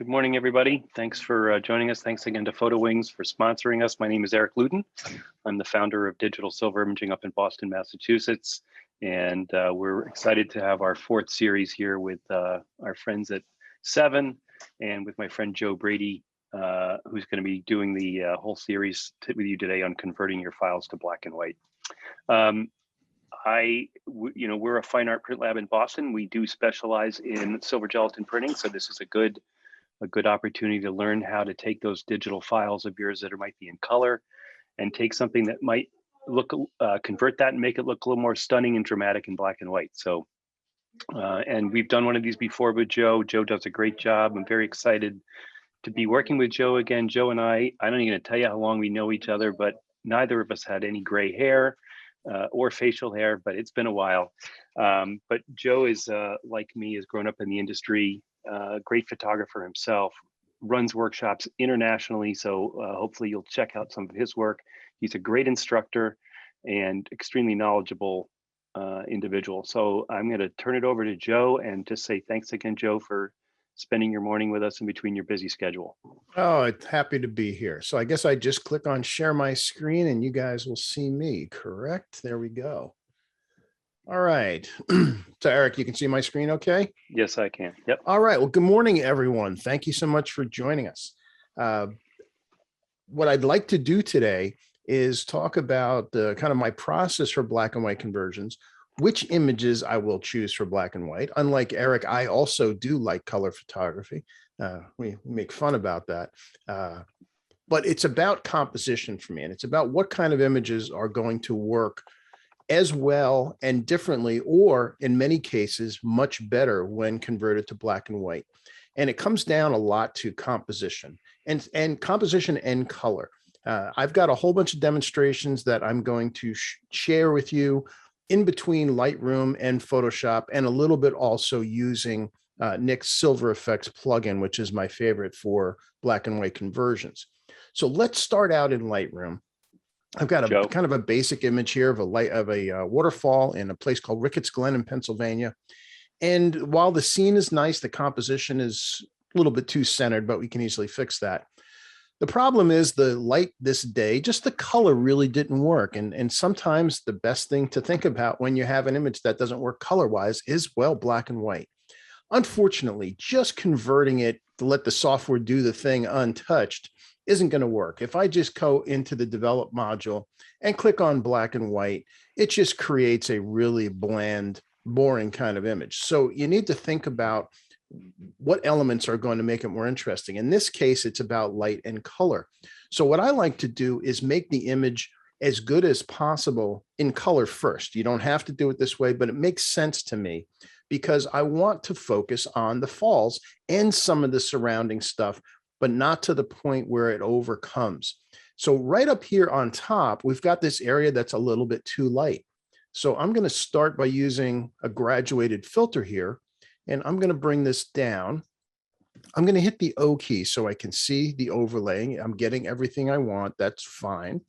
Good morning, everybody. Thanks for joining us. Thanks again to PhotoWings for sponsoring us. My name is Eric Luden. I'm the founder of Digital Silver Imaging up in Boston, Massachusetts. And we're excited to have our fourth series here with our friends at Seven and with my friend Joe Brady, who's going to be doing the whole series with you today on converting your files to black and white. We're a fine art print lab in Boston. We do specialize in silver gelatin printing, so this is a good opportunity to learn how to take those digital files of yours that might be in color and take something that might look, convert that and make it look a little more stunning and dramatic in black and white. So, and we've done one of these before with Joe. Joe does a great job. I'm very excited to be working with Joe again. Joe and I don't even tell you how long we know each other, but neither of us had any gray hair or facial hair, but it's been a while. But Joe is, like me, has grown up in the industry, great photographer himself, runs workshops internationally. So hopefully you'll check out some of his work. He's a great instructor and extremely knowledgeable individual. So I'm going to turn it over to Joe and just say thanks again, Joe, for spending your morning with us in between your busy schedule. Oh, I'm happy to be here. So I guess I just click on share my screen and you guys will see me, correct? There we go. All right. So Eric, you can see my screen okay? Yes, I can. Yep. All right. Well, good morning, everyone. Thank you so much for joining us. What I'd like to do today is talk about kind of my process for black and white conversions, which images I will choose for black and white. Unlike Eric, I also do like color photography. We make fun about that. But it's about composition for me, and it's about what kind of images are going to work as well and differently, or in many cases, much better when converted to black and white. And it comes down a lot to composition and composition and color. I've got a whole bunch of demonstrations that I'm going to share with you in between Lightroom and Photoshop, and a little bit also using Nik Silver Efex plugin, which is my favorite for black and white conversions. So let's start out in Lightroom. I've got a kind of a basic image here of a waterfall in a place called Ricketts Glen in Pennsylvania. And while the scene is nice, the composition is a little bit too centered, but we can easily fix that. The problem is the light this day, just the color really didn't work. And sometimes the best thing to think about when you have an image that doesn't work color-wise is, well, black and white. Unfortunately, just converting it to let the software do the thing untouched isn't going to work. If I just go into the develop module and click on black and white, it just creates a really bland, boring kind of image. So you need to think about what elements are going to make it more interesting. In this case, it's about light and color. So what I like to do is make the image as good as possible in color first. You don't have to do it this way, but it makes sense to me because I want to focus on the falls and some of the surrounding stuff, but not to the point where it overcomes. So right up here on top, we've got this area that's a little bit too light. So I'm going to start by using a graduated filter here, and I'm going to bring this down. I'm going to hit the O key so I can see the overlaying. I'm getting everything I want. That's fine.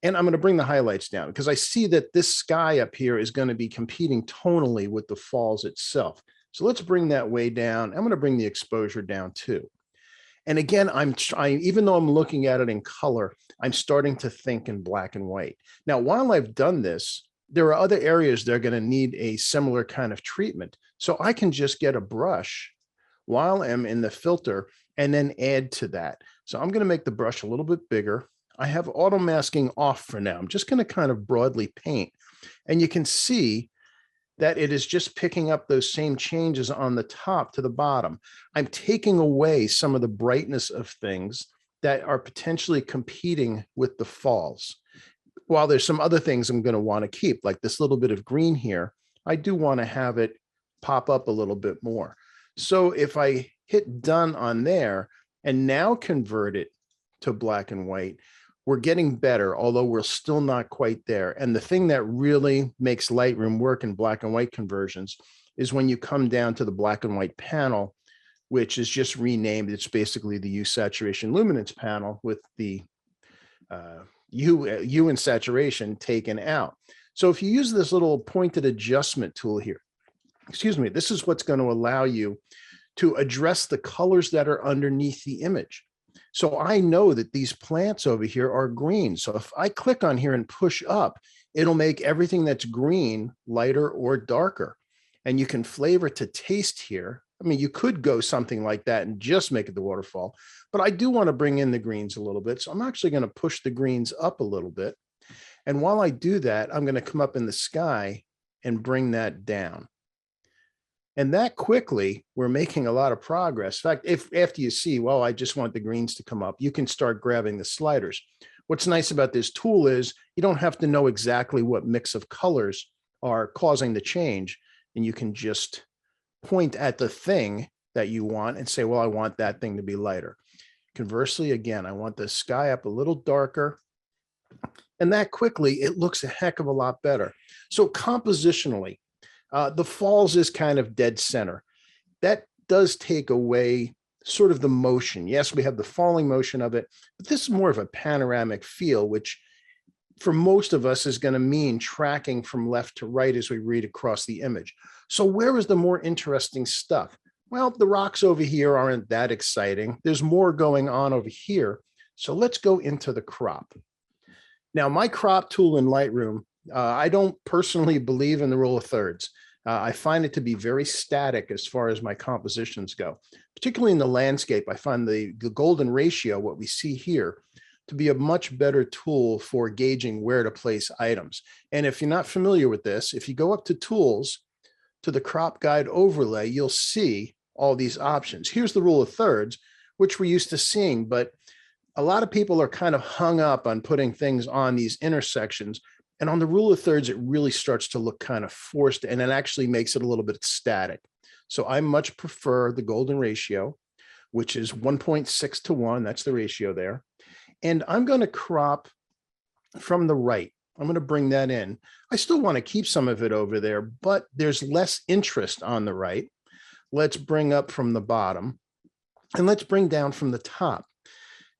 And I'm going to bring the highlights down because I see that this sky up here is going to be competing tonally with the falls itself. So let's bring that way down. I'm going to bring the exposure down too. And again, I'm trying, even though I'm looking at it in color, I'm starting to think in black and white. Now, while I've done this, there are other areas that are going to need a similar kind of treatment. So I can just get a brush while I'm in the filter and then add to that. So I'm going to make the brush a little bit bigger. I have auto masking off for now. I'm just going to kind of broadly paint. And you can see that it is just picking up those same changes on the top to the bottom. I'm taking away some of the brightness of things that are potentially competing with the falls. While there's some other things I'm going to want to keep, like this little bit of green here, I do want to have it pop up a little bit more. So if I hit done on there and now convert it to black and white, we're getting better, although we're still not quite there. And the thing that really makes Lightroom work in black and white conversions is when you come down to the black and white panel, which is just renamed. It's basically the hue, saturation, luminance panel with the hue and saturation taken out. So if you use this little pointed adjustment tool here, excuse me, this is what's going to allow you to address the colors that are underneath the image. So I know that these plants over here are green. So if I click on here and push up, it'll make everything that's green lighter or darker. And you can flavor to taste here. I mean, you could go something like that and just make it the waterfall, but I do want to bring in the greens a little bit. So I'm actually going to push the greens up a little bit. And while I do that, I'm going to come up in the sky and bring that down. And that quickly, we're making a lot of progress. In fact, if after you see, well, I just want the greens to come up, you can start grabbing the sliders. What's nice about this tool is you don't have to know exactly what mix of colors are causing the change. And you can just point at the thing that you want and say, well, I want that thing to be lighter. Conversely, again, I want the sky up a little darker. And that quickly, it looks a heck of a lot better. So compositionally, the falls is kind of dead center. That does take away sort of the motion. Yes, we have the falling motion of it, but this is more of a panoramic feel, which for most of us is going to mean tracking from left to right as we read across the image. So where is the more interesting stuff? Well, the rocks over here aren't that exciting. There's more going on over here. So let's go into the crop. Now, my crop tool in Lightroom, I don't personally believe in the rule of thirds. I find it to be very static as far as my compositions go, particularly in the landscape. I find the golden ratio, what we see here, to be a much better tool for gauging where to place items. And if you're not familiar with this, if you go up to tools, to the crop guide overlay, you'll see all these options. Here's the rule of thirds, which we're used to seeing, but a lot of people are kind of hung up on putting things on these intersections. And on the rule of thirds, it really starts to look kind of forced, and it actually makes it a little bit static. So I much prefer the golden ratio, which is 1.6 to 1. That's the ratio there. And I'm going to crop from the right. I'm going to bring that in. I still want to keep some of it over there, but there's less interest on the right. Let's bring up from the bottom, and let's bring down from the top.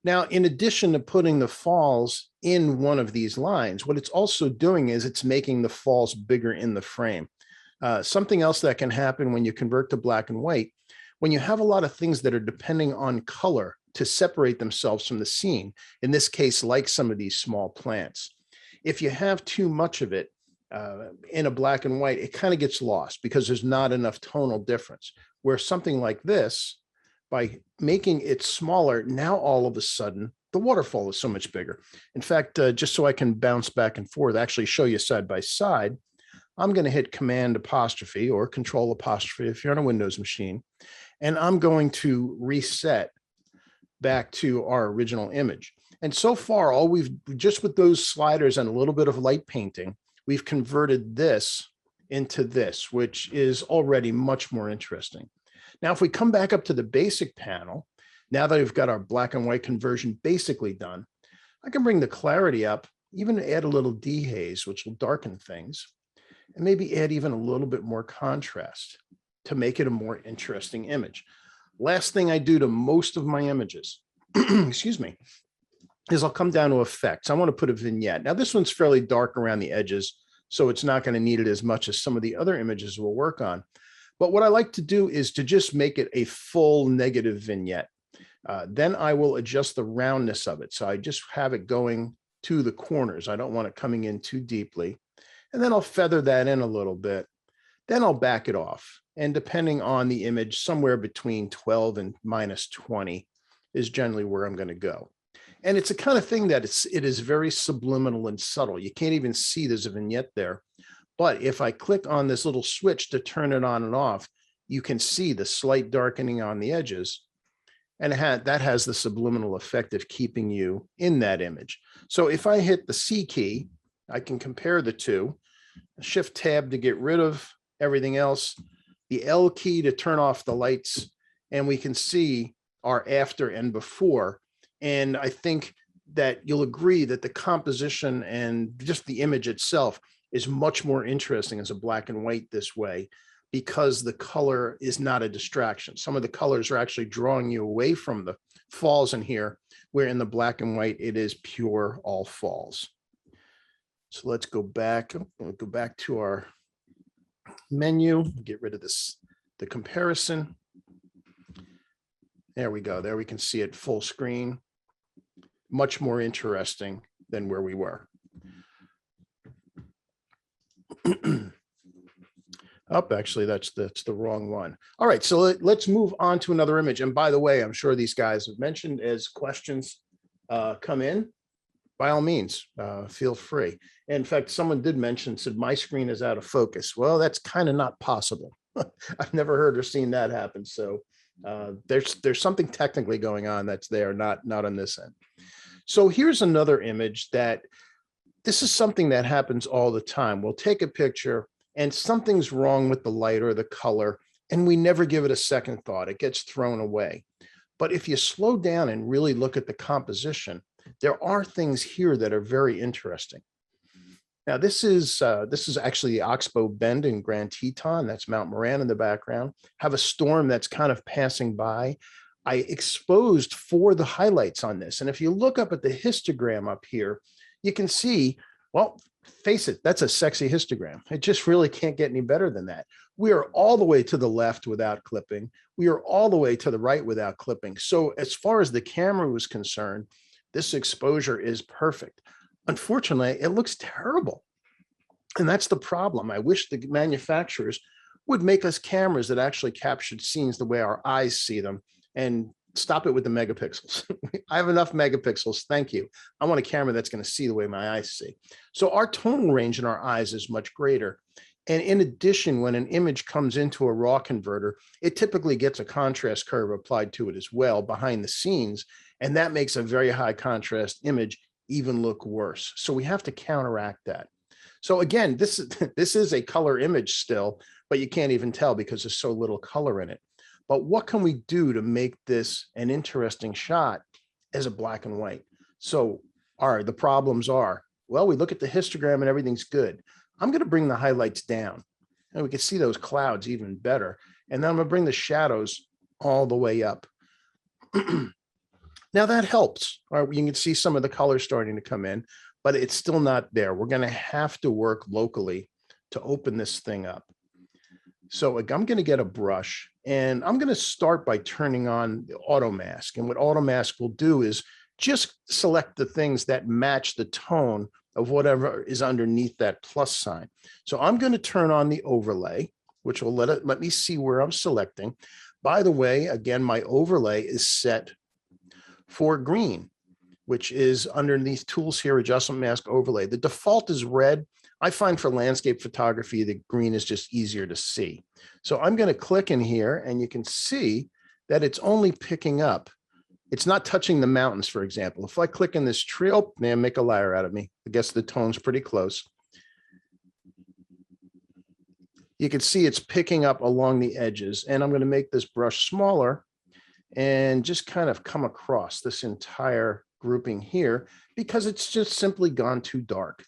Now, in addition to putting the falls in one of these lines, what it's also doing is it's making the falls bigger in the frame. Something else that can happen when you convert to black and white, when you have a lot of things that are depending on color to separate themselves from the scene, in this case, like some of these small plants. If you have too much of it in a black and white, it kind of gets lost because there's not enough tonal difference. Where something like this, by making it smaller, now all of a sudden, the waterfall is so much bigger. In fact, just so I can bounce back and forth, actually show you side by side, I'm going to hit Command apostrophe or Control apostrophe if you're on a Windows machine, and I'm going to reset back to our original image. And so far, all we've just with those sliders and a little bit of light painting, we've converted this into this, which is already much more interesting. Now, if we come back up to the basic panel, now that we've got our black and white conversion basically done, I can bring the clarity up, even add a little dehaze, which will darken things, and maybe add even a little bit more contrast to make it a more interesting image. Last thing I do to most of my images, excuse me, is I'll come down to effects. I want to put a vignette. Now, this one's fairly dark around the edges, so it's not going to need it as much as some of the other images we'll work on. But what I like to do is to just make it a full negative vignette. Then I will adjust the roundness of it. So I just have it going to the corners. I don't want it coming in too deeply. And then I'll feather that in a little bit. Then I'll back it off. And depending on the image, somewhere between 12 and -20 is generally where I'm going to go. And it's a kind of thing that it is very subliminal and subtle. You can't even see there's a vignette there. But if I click on this little switch to turn it on and off, you can see the slight darkening on the edges. And that has the subliminal effect of keeping you in that image. So if I hit the C key, I can compare the two. Shift tab to get rid of everything else. The L key to turn off the lights. And we can see our after and before. And I think that you'll agree that the composition and just the image itself is much more interesting as a black and white this way, because the color is not a distraction. Some of the colors are actually drawing you away from the falls in here, where in the black and white, it is pure all falls. So let's go back. We'll go back to our menu, get rid of this, the comparison. There we go. There we can see it full screen. Much more interesting than where we were. Up, actually, that's the wrong one. All right, so let's move on to another image. And by the way, I'm sure these guys have mentioned as questions come in, by all means, feel free. In fact, someone did mention, said my screen is out of focus. Well, that's kind of not possible. I've never heard or seen that happen. So there's something technically going on that's there, not on this end. So here's another image that this is something that happens all the time. We'll take a picture and something's wrong with the light or the color, and we never give it a second thought. It gets thrown away. But if you slow down and really look at the composition, there are things here that are very interesting. Now, this is actually the Oxbow Bend in Grand Teton. That's Mount Moran in the background. Have a storm that's kind of passing by. I exposed for the highlights on this. And if you look up at the histogram up here, you can see, well, face it, that's a sexy histogram. It just really can't get any better than that. We are all the way to the left without clipping. We are all the way to the right without clipping. So as far as the camera was concerned, this exposure is perfect. Unfortunately, it looks terrible. And that's the problem. I wish the manufacturers would make us cameras that actually captured scenes the way our eyes see them and stop it with the megapixels. I have enough megapixels. Thank you. I want a camera that's going to see the way my eyes see. So our tonal range in our eyes is much greater. And in addition, when an image comes into a raw converter, it typically gets a contrast curve applied to it as well behind the scenes. And that makes a very high contrast image even look worse. So we have to counteract that. So again, this is a color image still, but you can't even tell because there's so little color in it. But what can we do to make this an interesting shot as a black and white? So the problems are, well, we look at the histogram and everything's good. I'm going to bring the highlights down and we can see those clouds even better. And then I'm going to bring the shadows all the way up. Now that helps. All right, you can see some of the colors starting to come in, but it's still not there. We're going to have to work locally to open this thing up. So I'm going to get a brush and I'm going to start by turning on the auto mask. And what auto mask will do is just select the things that match the tone of whatever is underneath that plus sign. So I'm going to turn on the overlay, which will let me see where I'm selecting. By the way, again, my overlay is set for green, which is underneath tools here, adjustment mask overlay. The default is red. I find for landscape photography, the green is just easier to see. So I'm going to click in here and you can see that it's only picking up. It's not touching the mountains, for example. If I click in this tree, oh, man, make a liar out of me. I guess the tone's pretty close. You can see it's picking up along the edges, and I'm going to make this brush smaller and just kind of come across this entire grouping here because it's just simply gone too dark.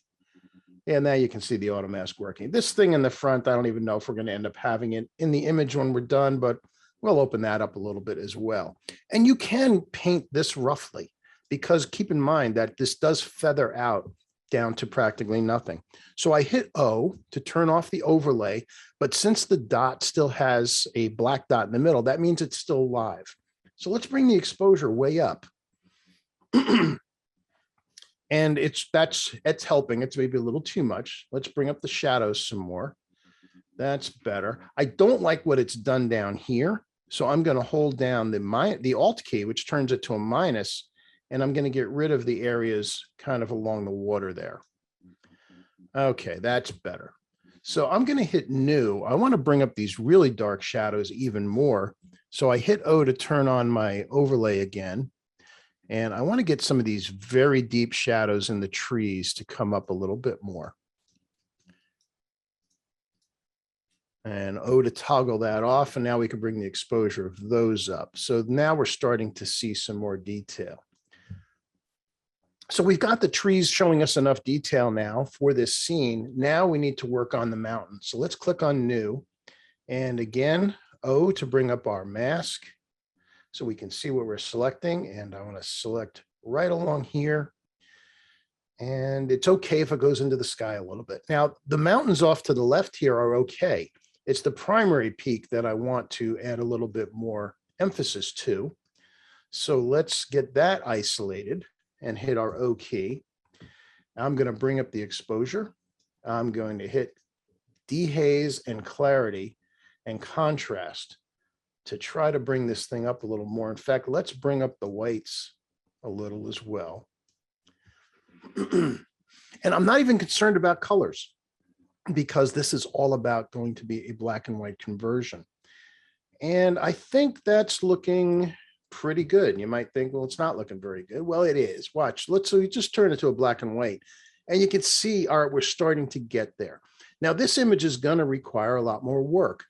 And now you can see the auto mask working. This thing in the front, I don't even know if we're going to end up having it in the image when we're done, but we'll open that up a little bit as well. And you can paint this roughly because keep in mind that this does feather out down to practically nothing. So I hit O to turn off the overlay, but since the dot still has a black dot in the middle, that means it's still live. So let's bring the exposure way up. And it's helping. It's maybe a little too much. Let's bring up the shadows some more. That's better. I don't like what it's done down here. So I'm going to hold down the Alt key, which turns it to a minus, and I'm going to get rid of the areas kind of along the water there. Okay, that's better. So I'm going to hit new. I want to bring up these really dark shadows even more. So I hit O to turn on my overlay again. And I want to get some of these very deep shadows in the trees to come up a little bit more. And O to toggle that off. And now we can bring the exposure of those up. So now we're starting to see some more detail. So we've got the trees showing us enough detail now for this scene. Now we need to work on the mountain. So let's click on new. And again, O to bring up our mask, so we can see what we're selecting. And I want to select right along here. And it's okay if it goes into the sky a little bit. Now, the mountains off to the left here are okay. It's the primary peak that I want to add a little bit more emphasis to. So let's get that isolated and hit our O key. I'm going to bring up the exposure. I'm going to hit dehaze and clarity and contrast to try to bring this thing up a little more. In fact, let's bring up the whites a little as well. And I'm not even concerned about colors because this is all about going to be a black and white conversion. And I think that's looking pretty good. You might think, well, it's not looking very good. Well, it is. Watch. So we just turn it to a black and white. And you can see, all right, we're starting to get there. Now, this image is going to require a lot more work.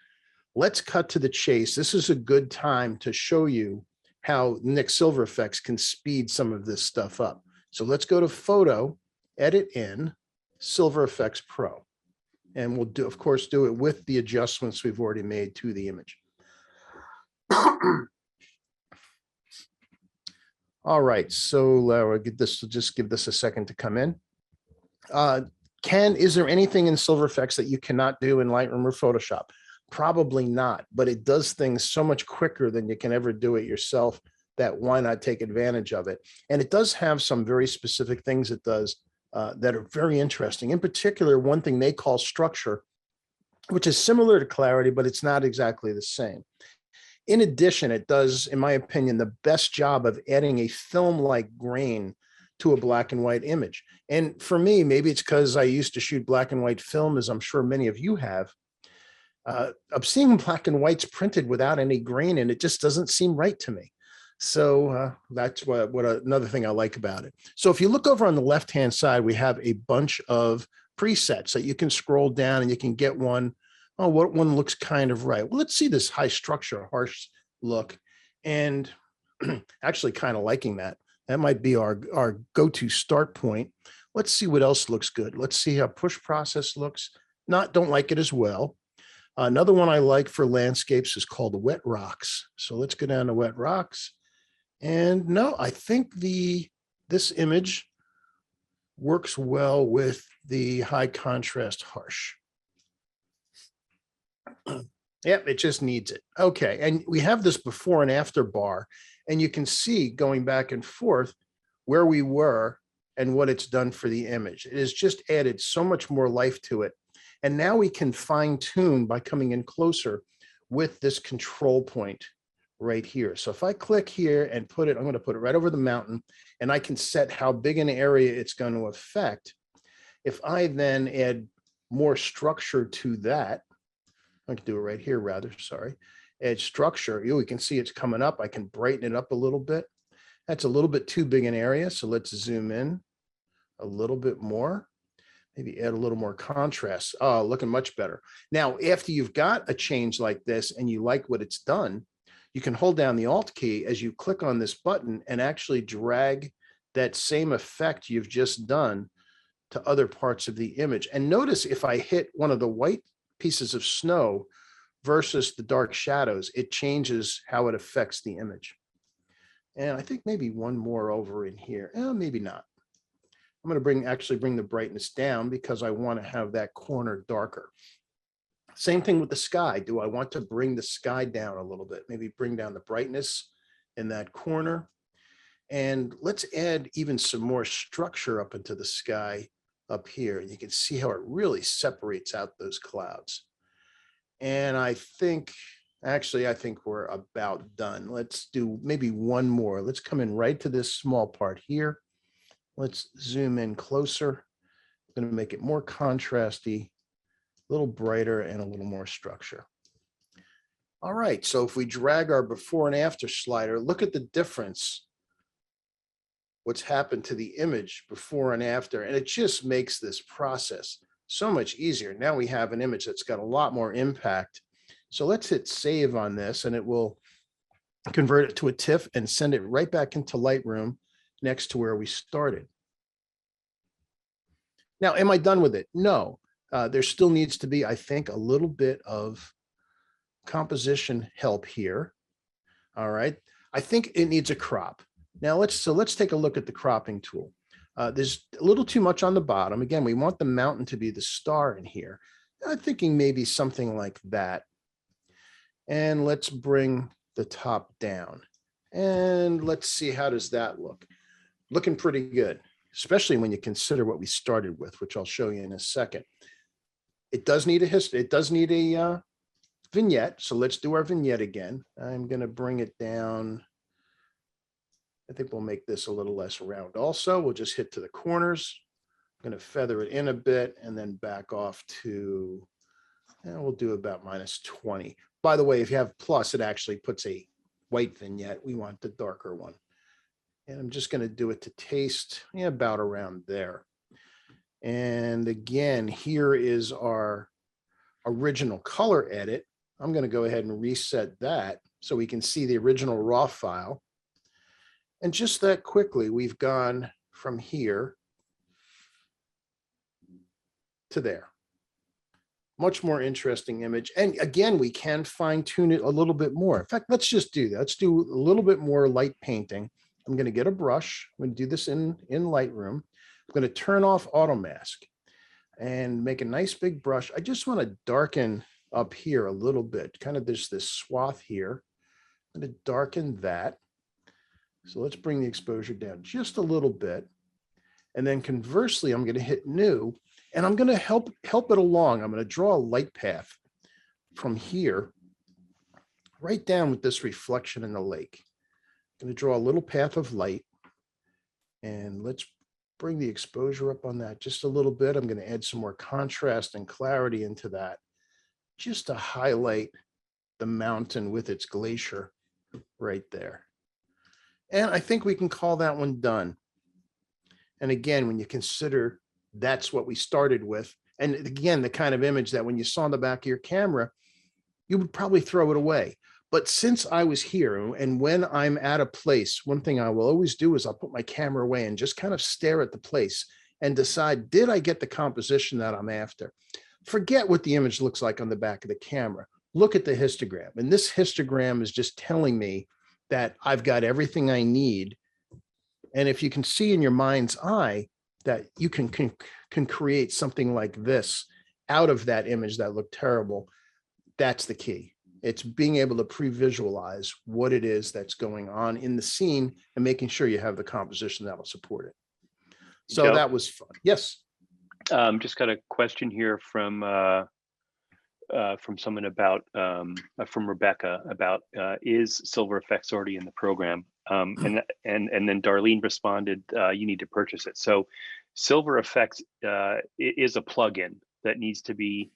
Let's cut to the chase. This is a good time to show you how Nik Silver Efex can speed some of this stuff up. So let's go to Photo, Edit in, Silver Efex Pro. And we'll, do, of course, do it with the adjustments we've already made to the image. All right, so I'll get this, just give this a second to come in. Is there anything in Silver Efex that you cannot do in Lightroom or Photoshop? Probably not, but it does things so much quicker than you can ever do it yourself that why not take advantage of it? And it does have some very specific things it does that are very interesting. In particular, one thing they call structure, which is similar to clarity, but it's not exactly the same. In addition, it does, in my opinion, the best job of adding a film-like grain to a black and white image. And for me, maybe it's because I used to shoot black and white film, as I'm sure many of you have. I'm seeing black and whites printed without any grain, and it just doesn't seem right to me. So that's what another thing I like about it. So if you look over on the left-hand side, we have a bunch of presets that you can scroll down and you can get one. Oh, what one looks kind of right. Well, let's see this high structure, harsh look, and actually kind of liking that. That might be our go-to start point. Let's see what else looks good. Let's see how push process looks. Don't like it as well. Another one I like for landscapes is called Wet Rocks. So let's go down to Wet Rocks. And no, I think this image works well with the high contrast harsh. Yep, it just needs it. Okay, and we have this before and after bar, and you can see going back and forth where we were and what it's done for the image. It has just added so much more life to it. And now we can fine tune by coming in closer with this control point right here. So if I click here and put it, I'm going to put it right over the mountain, and I can set how big an area it's going to affect. If I then add more structure to that, I can do it right here rather, sorry. Add structure, we can see it's coming up. I can brighten it up a little bit. That's a little bit too big an area. So let's zoom in a little bit more. Maybe add a little more contrast. Oh, looking much better. Now, after you've got a change like this and you like what it's done, you can hold down the Alt key as you click on this button and actually drag that same effect you've just done to other parts of the image. And notice if I hit one of the white pieces of snow versus the dark shadows, it changes how it affects the image. And I think maybe one more over in here. Maybe not. I'm going to actually bring the brightness down because I want to have that corner darker. Same thing with the sky. Do I want to bring the sky down a little bit? Maybe bring down the brightness in that corner. And let's add even some more structure up into the sky up here. You can see how it really separates out those clouds. And I think we're about done. Let's do maybe one more. Let's come in right to this small part here. Let's zoom in closer. I'm going to make it more contrasty, a little brighter, and a little more structure. All right, so if we drag our before and after slider, look at the difference. What's happened to the image before and after, and it just makes this process so much easier. Now we have an image that's got a lot more impact. So let's hit save on this, and it will convert it to a TIFF and send it right back into Lightroom next to where we started. Now, am I done with it? No, there still needs to be, I think, a little bit of composition help here. All right, I think it needs a crop. Now let's take a look at the cropping tool. There's a little too much on the bottom. Again, we want the mountain to be the star in here. I'm thinking maybe something like that. And let's bring the top down. And let's see, how does that look? Looking pretty good, especially when you consider what we started with, which I'll show you in a second. It does need a history. It does need a vignette. So let's do our vignette again. I'm going to bring it down. I think we'll make this a little less round. Also, we'll just hit to the corners. I'm going to feather it in a bit and then back off to, and we'll do about -20. By the way, if you have plus, it actually puts a white vignette. We want the darker one. And I'm just going to do it to taste, yeah, about around there. And again, here is our original color edit. I'm going to go ahead and reset that so we can see the original raw file. And just that quickly, we've gone from here to there. Much more interesting image. And again, we can fine tune it a little bit more. In fact, let's just do that. Let's do a little bit more light painting. I'm going to get a brush. I'm going to do this in Lightroom. I'm going to turn off auto mask and make a nice big brush. I just want to darken up here a little bit. Kind of there's this swath here. I'm going to darken that. So let's bring the exposure down just a little bit. And then conversely, I'm going to hit new and I'm going to help it along. I'm going to draw a light path from here right down with this reflection in the lake. I'm going to draw a little path of light and let's bring the exposure up on that just a little bit. I'm going to add some more contrast and clarity into that just to highlight the mountain with its glacier right there. And I think we can call that one done. And again, when you consider that's what we started with, and again, the kind of image that when you saw in the back of your camera, you would probably throw it away. But since I was here and when I'm at a place, one thing I will always do is I'll put my camera away and just kind of stare at the place and decide, did I get the composition that I'm after? Forget what the image looks like on the back of the camera. Look at the histogram. And this histogram is just telling me that I've got everything I need. And if you can see in your mind's eye that you can create something like this out of that image that looked terrible, that's the key. It's being able to pre-visualize what it is that's going on in the scene and making sure you have the composition that will support it. So Joe, that was fun. Yes. Just got a question here from someone about from Rebecca about is Silver Efex already in the program? And then Darlene responded, you need to purchase it. So Silver Efex is a plugin that needs to be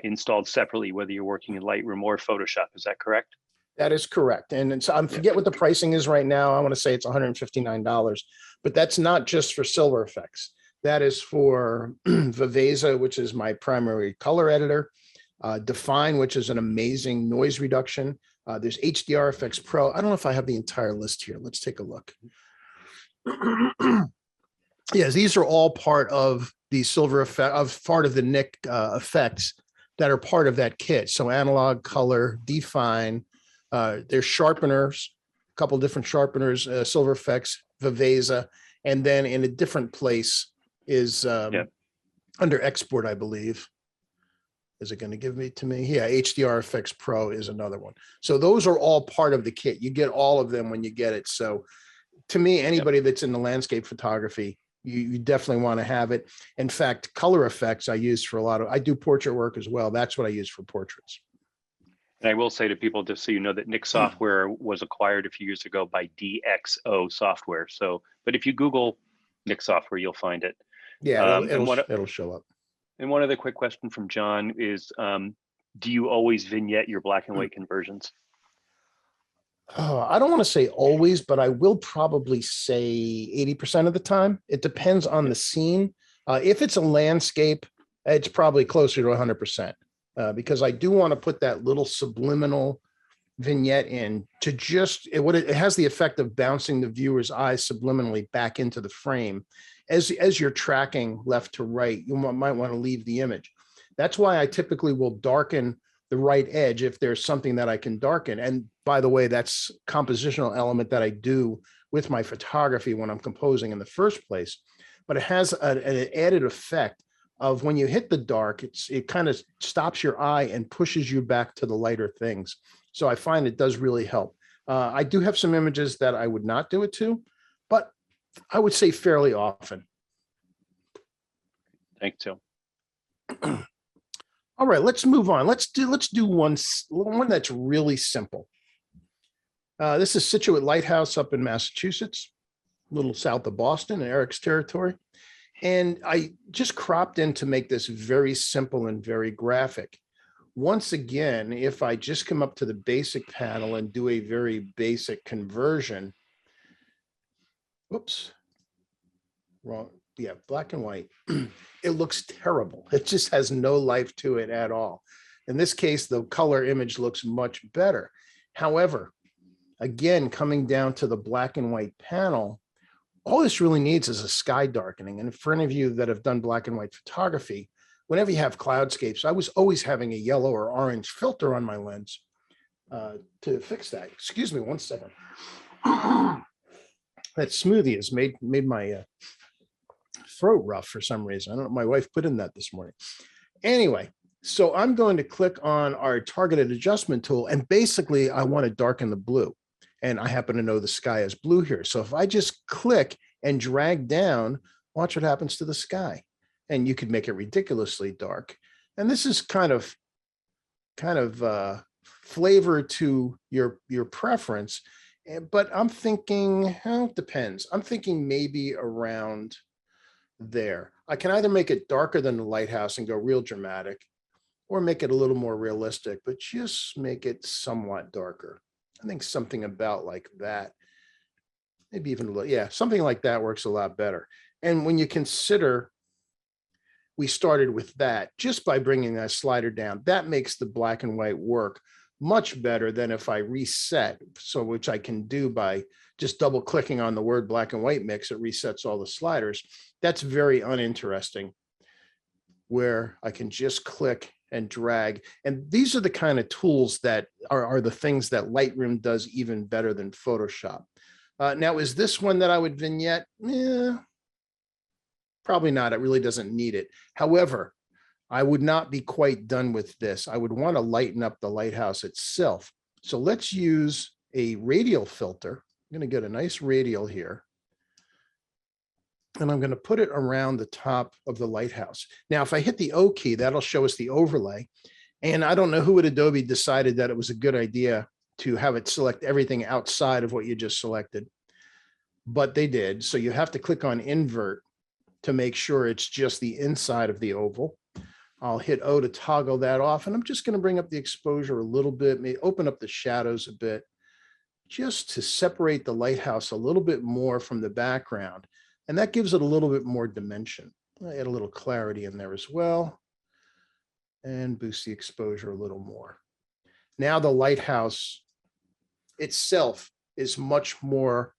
installed separately, whether you're working in Lightroom or Photoshop. Is that correct? That is correct. And so I forget what the pricing is right now. I want to say it's $159, but that's not just for Silver Efex. That is for Viveza, which is my primary color editor, Define, which is an amazing noise reduction. There's HDR Efex Pro. I don't know if I have the entire list here. Let's take a look. Yes, these are all part of the Silver Efex, part of the Nik effects that are part of that kit. So analog, color, define. There's sharpeners, a couple different sharpeners, Silver Efex, Viveza, and then in a different place is under export, I believe. Is it going to give me to me? Yeah, HDR Efex Pro is another one. So those are all part of the kit. You get all of them when you get it. So to me, anybody that's in the landscape photography, you definitely want to have it. In fact, color effects I use for a lot of, I do portrait work as well. That's what I use for portraits. And I will say to people, just so you know, that Nik software was acquired a few years ago by DxO software. So, but if you Google Nik software, you'll find it. Yeah, it'll show up. And one other quick question from John is, do you always vignette your black and white conversions? I don't want to say always, but I will probably say 80% of the time. It depends on the scene. If it's a landscape, it's probably closer to 100%, because I do want to put that little subliminal vignette in to just, it has the effect of bouncing the viewer's eyes subliminally back into the frame. As you're tracking left to right, you might want to leave the image. That's why I typically will darken the right edge if there's something that I can darken. And by the way, that's compositional element that I do with my photography when I'm composing in the first place. But it has an added effect of when you hit the dark, it kind of stops your eye and pushes you back to the lighter things. So I find it does really help. I do have some images that I would not do it to, but I would say fairly often. Thanks, Joe. All right, let's move on. Let's do one that's really simple. This is Situate Lighthouse up in Massachusetts, a little south of Boston, Eric's territory. And I just cropped in to make this very simple and very graphic. Once again, if I just come up to the basic panel and do a very basic conversion, whoops, wrong. Yeah, black and white. It looks terrible. It just has no life to it at all. In this case, the color image looks much better. However, again, coming down to the black and white panel, all this really needs is a sky darkening. And for any of you that have done black and white photography, whenever you have cloudscapes, I was always having a yellow or orange filter on my lens to fix that. Excuse me 1 second. That smoothie has made my throat rough for some reason. I don't know. My wife put in that this morning. Anyway, so I'm going to click on our targeted adjustment tool, and basically I want to darken the blue. And I happen to know the sky is blue here. So if I just click and drag down, watch what happens to the sky. And you could make it ridiculously dark. And this is kind of flavor to your preference. But I'm thinking, well, it depends. I'm thinking maybe around there. I can either make it darker than the lighthouse and go real dramatic, or make it a little more realistic, but just make it somewhat darker. I think something about like that, maybe even a little, yeah, something like that works a lot better. And when you consider we started with that, just by bringing that slider down, that makes the black and white work much better than if I reset. So which I can do by just double clicking on the word black and white mix, it resets all the sliders. That's very uninteresting, where I can just click and drag. And these are the kind of tools that are the things that Lightroom does even better than Photoshop. Now, is this one that I would vignette? Probably not. It really doesn't need it. However, I would not be quite done with this. I would want to lighten up the lighthouse itself. So let's use a radial filter. I'm going to get a nice radial here. And I'm going to put it around the top of the lighthouse. Now, if I hit the O key, that'll show us the overlay. And I don't know who at Adobe decided that it was a good idea to have it select everything outside of what you just selected, but they did. So you have to click on invert to make sure it's just the inside of the oval. I'll hit O to toggle that off, and I'm just going to bring up the exposure a little bit, maybe open up the shadows a bit, just to separate the lighthouse a little bit more from the background. And that gives it a little bit more dimension. I add a little clarity in there as well, and boost the exposure a little more. Now the lighthouse itself is much more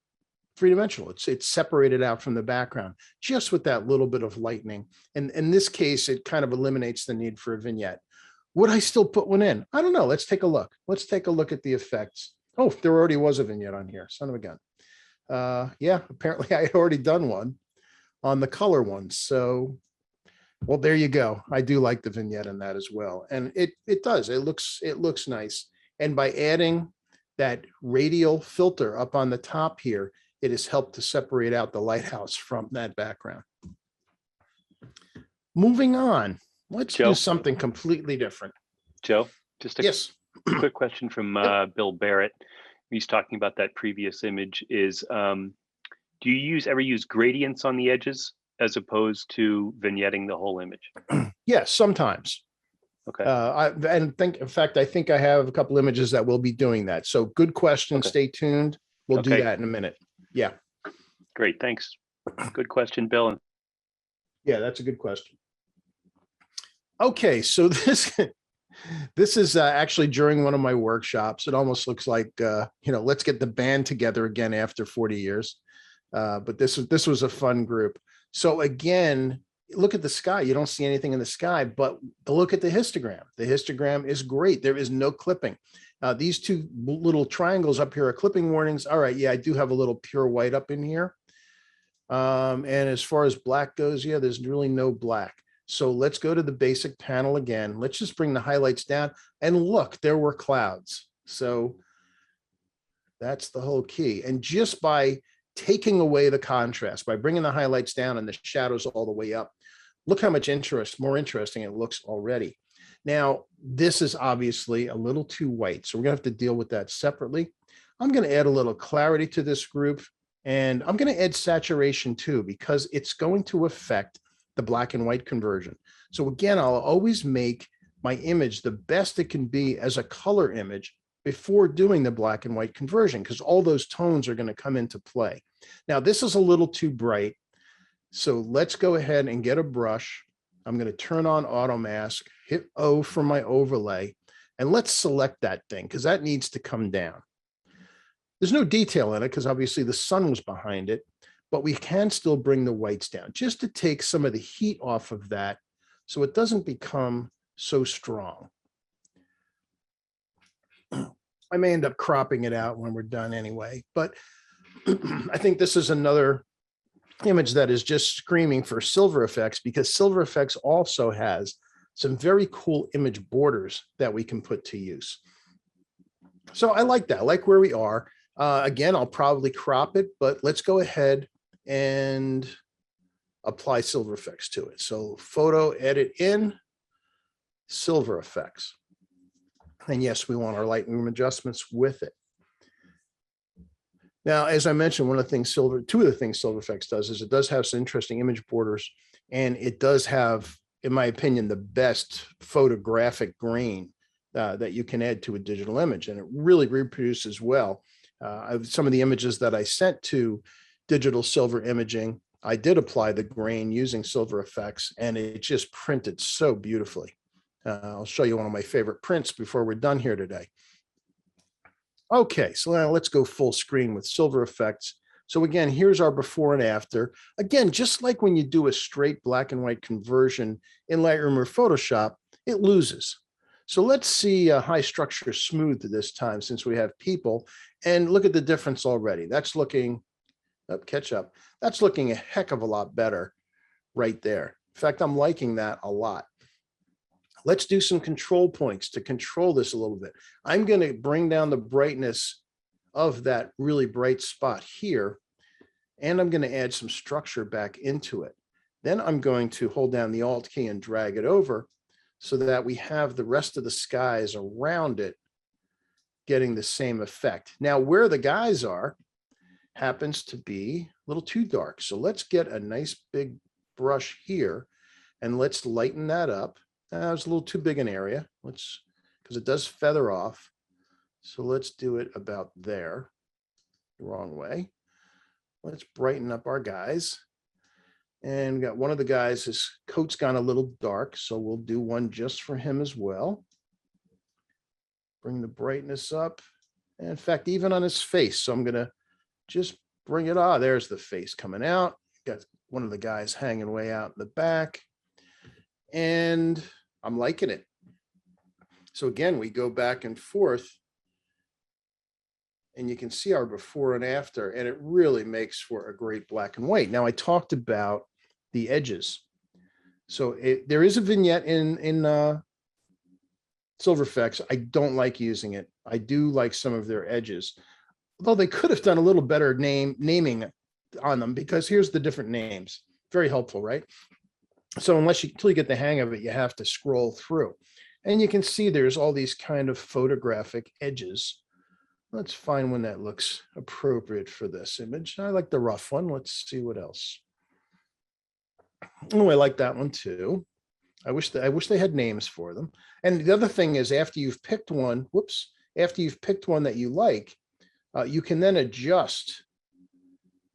three-dimensional. It's separated out from the background just with that little bit of lightening. And in this case, it kind of eliminates the need for a vignette. Would I still put one in? I don't know. Let's take a look. Let's take a look at the effects. Oh, there already was a vignette on here. Son of a gun. Yeah, apparently I had already done one on the color one. So, well, there you go. I do like the vignette in that as well. And it does. It looks nice. And by adding that radial filter up on the top here, it has helped to separate out the lighthouse from that background. Moving on, let's do something completely different. Joe, just a yes. quick question from Bill Barrett. He's talking about that previous image is, do you ever use gradients on the edges as opposed to vignetting the whole image? Yes, sometimes. Okay. In fact, I think I have a couple images that will be doing that. So good question. Okay. Stay tuned. We'll do that in a minute. Yeah. Great. Thanks. Good question, Bill. Yeah, that's a good question. Okay. So this is actually during one of my workshops. It almost looks like, let's get the band together again after 40 years. But this was a fun group. So again, look at the sky. You don't see anything in the sky, but look at the histogram. The histogram is great. There is no clipping. These two little triangles up here are clipping warnings. All right. Yeah, I do have a little pure white up in here. And as far as black goes, yeah, there's really no black. So let's go to the basic panel again. Let's just bring the highlights down and look, there were clouds. So That's the whole key. And just by taking away the contrast, by bringing the highlights down and the shadows all the way up, look how much more interesting it looks already. Now, this is obviously a little too white, so we're gonna have to deal with that separately. I'm gonna add a little clarity to this group, and I'm gonna add saturation too, because it's going to affect the black and white conversion. So again, I'll always make my image the best it can be as a color image before doing the black and white conversion, because all those tones are going to come into play. Now, this is a little too bright, so let's go ahead and get a brush. I'm going to turn on auto mask, hit O for my overlay, and let's select that thing because that needs to come down. There's no detail in it because obviously the sun was behind it, but we can still bring the whites down just to take some of the heat off of that so it doesn't become so strong. I may end up cropping it out when we're done anyway, but I think this is another image that is just screaming for Silver Efex, because Silver Efex also has some very cool image borders that we can put to use. So I like that. I like where we are. Again, I'll probably crop it, but let's go ahead and apply Silver Efex to it. So photo edit in Silver Efex. And yes, we want our Lightroom adjustments with it. Now, as I mentioned, two of the things Silver Efex does is it does have some interesting image borders, and it does have, in my opinion, the best photographic grain that you can add to a digital image, and it really reproduces well. Some of the images that I sent to Digital Silver Imaging, I did apply the grain using Silver Efex, and it just printed so beautifully. I'll show you one of my favorite prints before we're done here today. Okay, so now let's go full screen with Silver Efex. So again, here's our before and after. Again, just like when you do a straight black and white conversion in Lightroom or Photoshop, it loses. So let's see high structure smooth this time since we have people, and look at the difference already. That's looking, catch up. That's looking a heck of a lot better right there. In fact, I'm liking that a lot. Let's do some control points to control this a little bit. I'm going to bring down the brightness of that really bright spot here, and I'm going to add some structure back into it. Then I'm going to hold down the Alt key and drag it over so that we have the rest of the skies around it getting the same effect. Now, where the guys are happens to be a little too dark. So let's get a nice big brush here and let's lighten that up. It's a little too big an area. Because it does feather off. So let's do it about there. The wrong way. Let's brighten up our guys. And we got one of the guys, his coat's gone a little dark, so we'll do one just for him as well. Bring the brightness up. And in fact, even on his face. So I'm going to just bring it. There's the face coming out. Got one of the guys hanging way out in the back. And I'm liking it. So again, we go back and forth and you can see our before and after, and it really makes for a great black and white. Now, I talked about the edges. So there is a vignette in Silver Efex. I don't like using it. I do like some of their edges, although they could have done a little better naming on them, because here's the different names. Very helpful, right? So until you get the hang of it, you have to scroll through. And you can see there's all these kind of photographic edges. Let's find one that looks appropriate for this image. I like the rough one. Let's see what else. Oh, I like that one too. I wish they had names for them. And the other thing is, after you've picked one, after you've picked one that you like, you can then adjust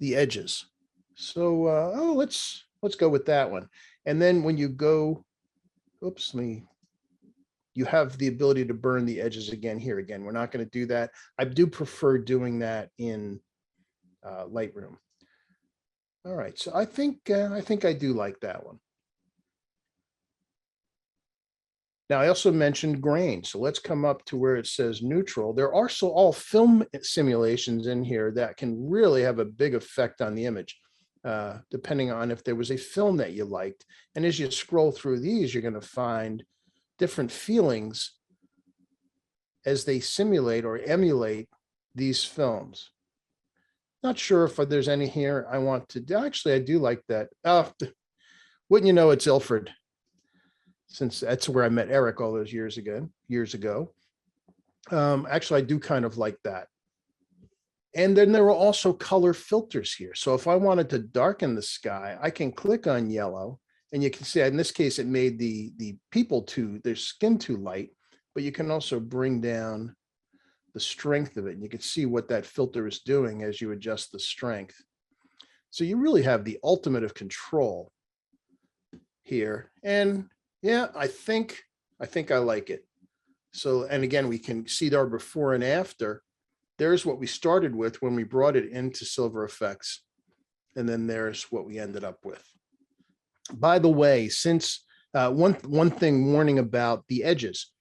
the edges. So let's go with that one. And then when you go, you have the ability to burn the edges again here. Again, we're not going to do that. I do prefer doing that in Lightroom. All right, so I think I do like that one. Now, I also mentioned grain. So let's come up to where it says neutral. There are also all film simulations in here that can really have a big effect on the image. Depending on if there was a film that you liked. And as you scroll through these, you're going to find different feelings as they simulate or emulate these films. Not sure if there's any here I want to do. Actually, I do like that. Oh, wouldn't you know, it's Ilford, since that's where I met Eric all those years ago. Actually, I do kind of like that. And then there are also color filters here. So if I wanted to darken the sky, I can click on yellow, and you can see in this case, it made the people their skin too light, but you can also bring down the strength of it. And you can see what that filter is doing as you adjust the strength. So you really have the ultimate of control here. And yeah, I think I like it. So, and again, we can see our before and after. There's what we started with when we brought it into Silver Efex. And then there's what we ended up with. By the way, since one thing warning about the edges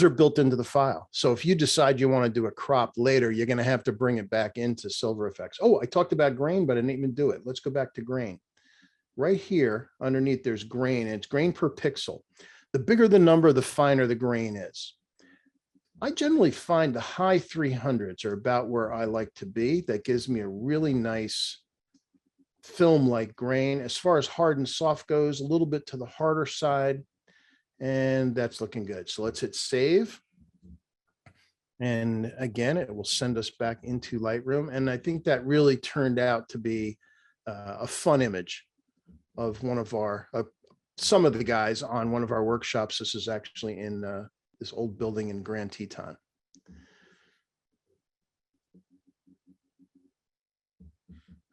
are built into the file. So if you decide you want to do a crop later, you're going to have to bring it back into Silver Efex. Oh, I talked about grain, but I didn't even do it. Let's go back to grain. Right here underneath, there's grain, and it's grain per pixel. The bigger the number, the finer the grain is. I generally find the high 300s are about where I like to be. That gives me a really nice film-like grain. As far as hard and soft goes, a little bit to the harder side, and that's looking good. So let's hit save. And again, it will send us back into Lightroom. And I think that really turned out to be a fun image of one of our, some of the guys on one of our workshops. This is actually in this old building in Grand Teton.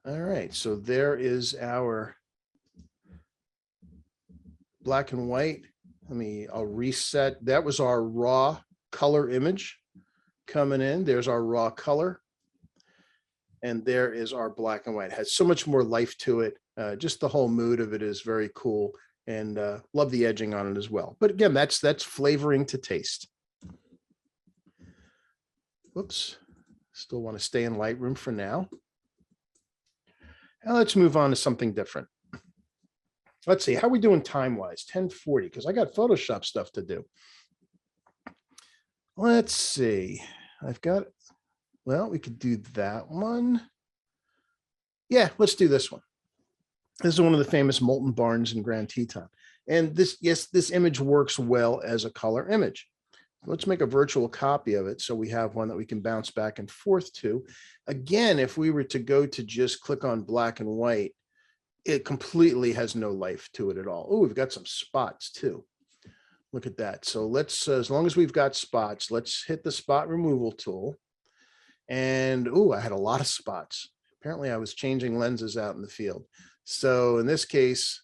All right, so there is our black and white. I'll reset. That was our raw color image coming in. There's our raw color. And there is our black and white. It has so much more life to it. Just the whole mood of it is very cool, and love the edging on it as well. But again, that's flavoring to taste. Whoops, still want to stay in Lightroom for now. Now let's move on to something different. Let's see, how are we doing time-wise? 10:40, because I got Photoshop stuff to do. Let's see, well, we could do that one. Yeah, let's do this one. This is one of the famous molten barns in Grand Teton. And this image works well as a color image. Let's make a virtual copy of it so we have one that we can bounce back and forth to. Again, if we were to go to just click on black and white, it completely has no life to it at all. Oh, we've got some spots too. Look at that. So let's, as long as we've got spots, let's hit the spot removal tool. And oh, I had a lot of spots. Apparently I was changing lenses out in the field. So in this case,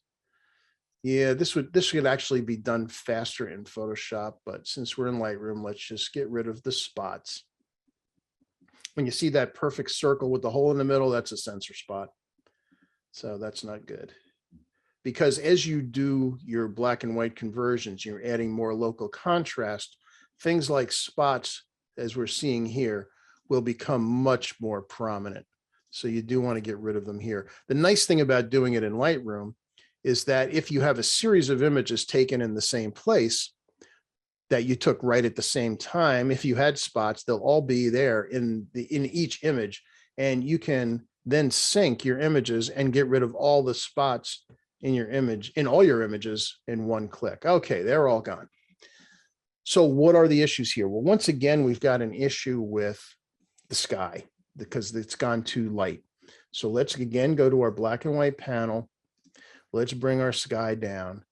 yeah, this could actually be done faster in Photoshop, but since we're in Lightroom, let's just get rid of the spots. When you see that perfect circle with the hole in the middle, that's a sensor spot. So that's not good. Because as you do your black and white conversions, you're adding more local contrast. Things like spots, as we're seeing here, will become much more prominent. So you do want to get rid of them here. The nice thing about doing it in Lightroom is that if you have a series of images taken in the same place that you took right at the same time, if you had spots, they'll all be there in each image, and you can then sync your images and get rid of all the spots in your image, in all your images, in one click. Okay, they're all gone. So what are the issues here? Well, once again, we've got an issue with the sky because it's gone too light. So let's again go to our black and white panel. Let's bring our sky down.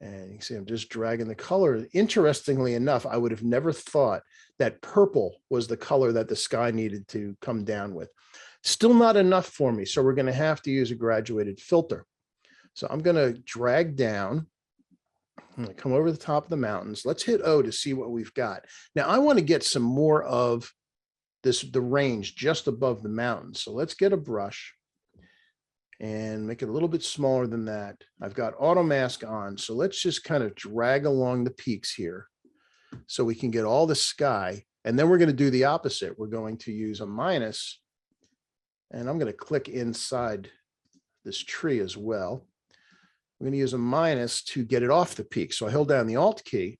And you can see I'm just dragging the color. Interestingly enough, I would have never thought that purple was the color that the sky needed to come down with. Still not enough for me. So we're going to have to use a graduated filter. So I'm going to drag down. I'm going to come over the top of the mountains. Let's hit O to see what we've got. Now I want to get some more of the range just above the mountains. So let's get a brush and make it a little bit smaller than that. I've got auto mask on. So let's just kind of drag along the peaks here so we can get all the sky. And then we're going to do the opposite. We're going to use a minus, and I'm going to click inside this tree as well. I'm going to use a minus to get it off the peak. So I held down the Alt key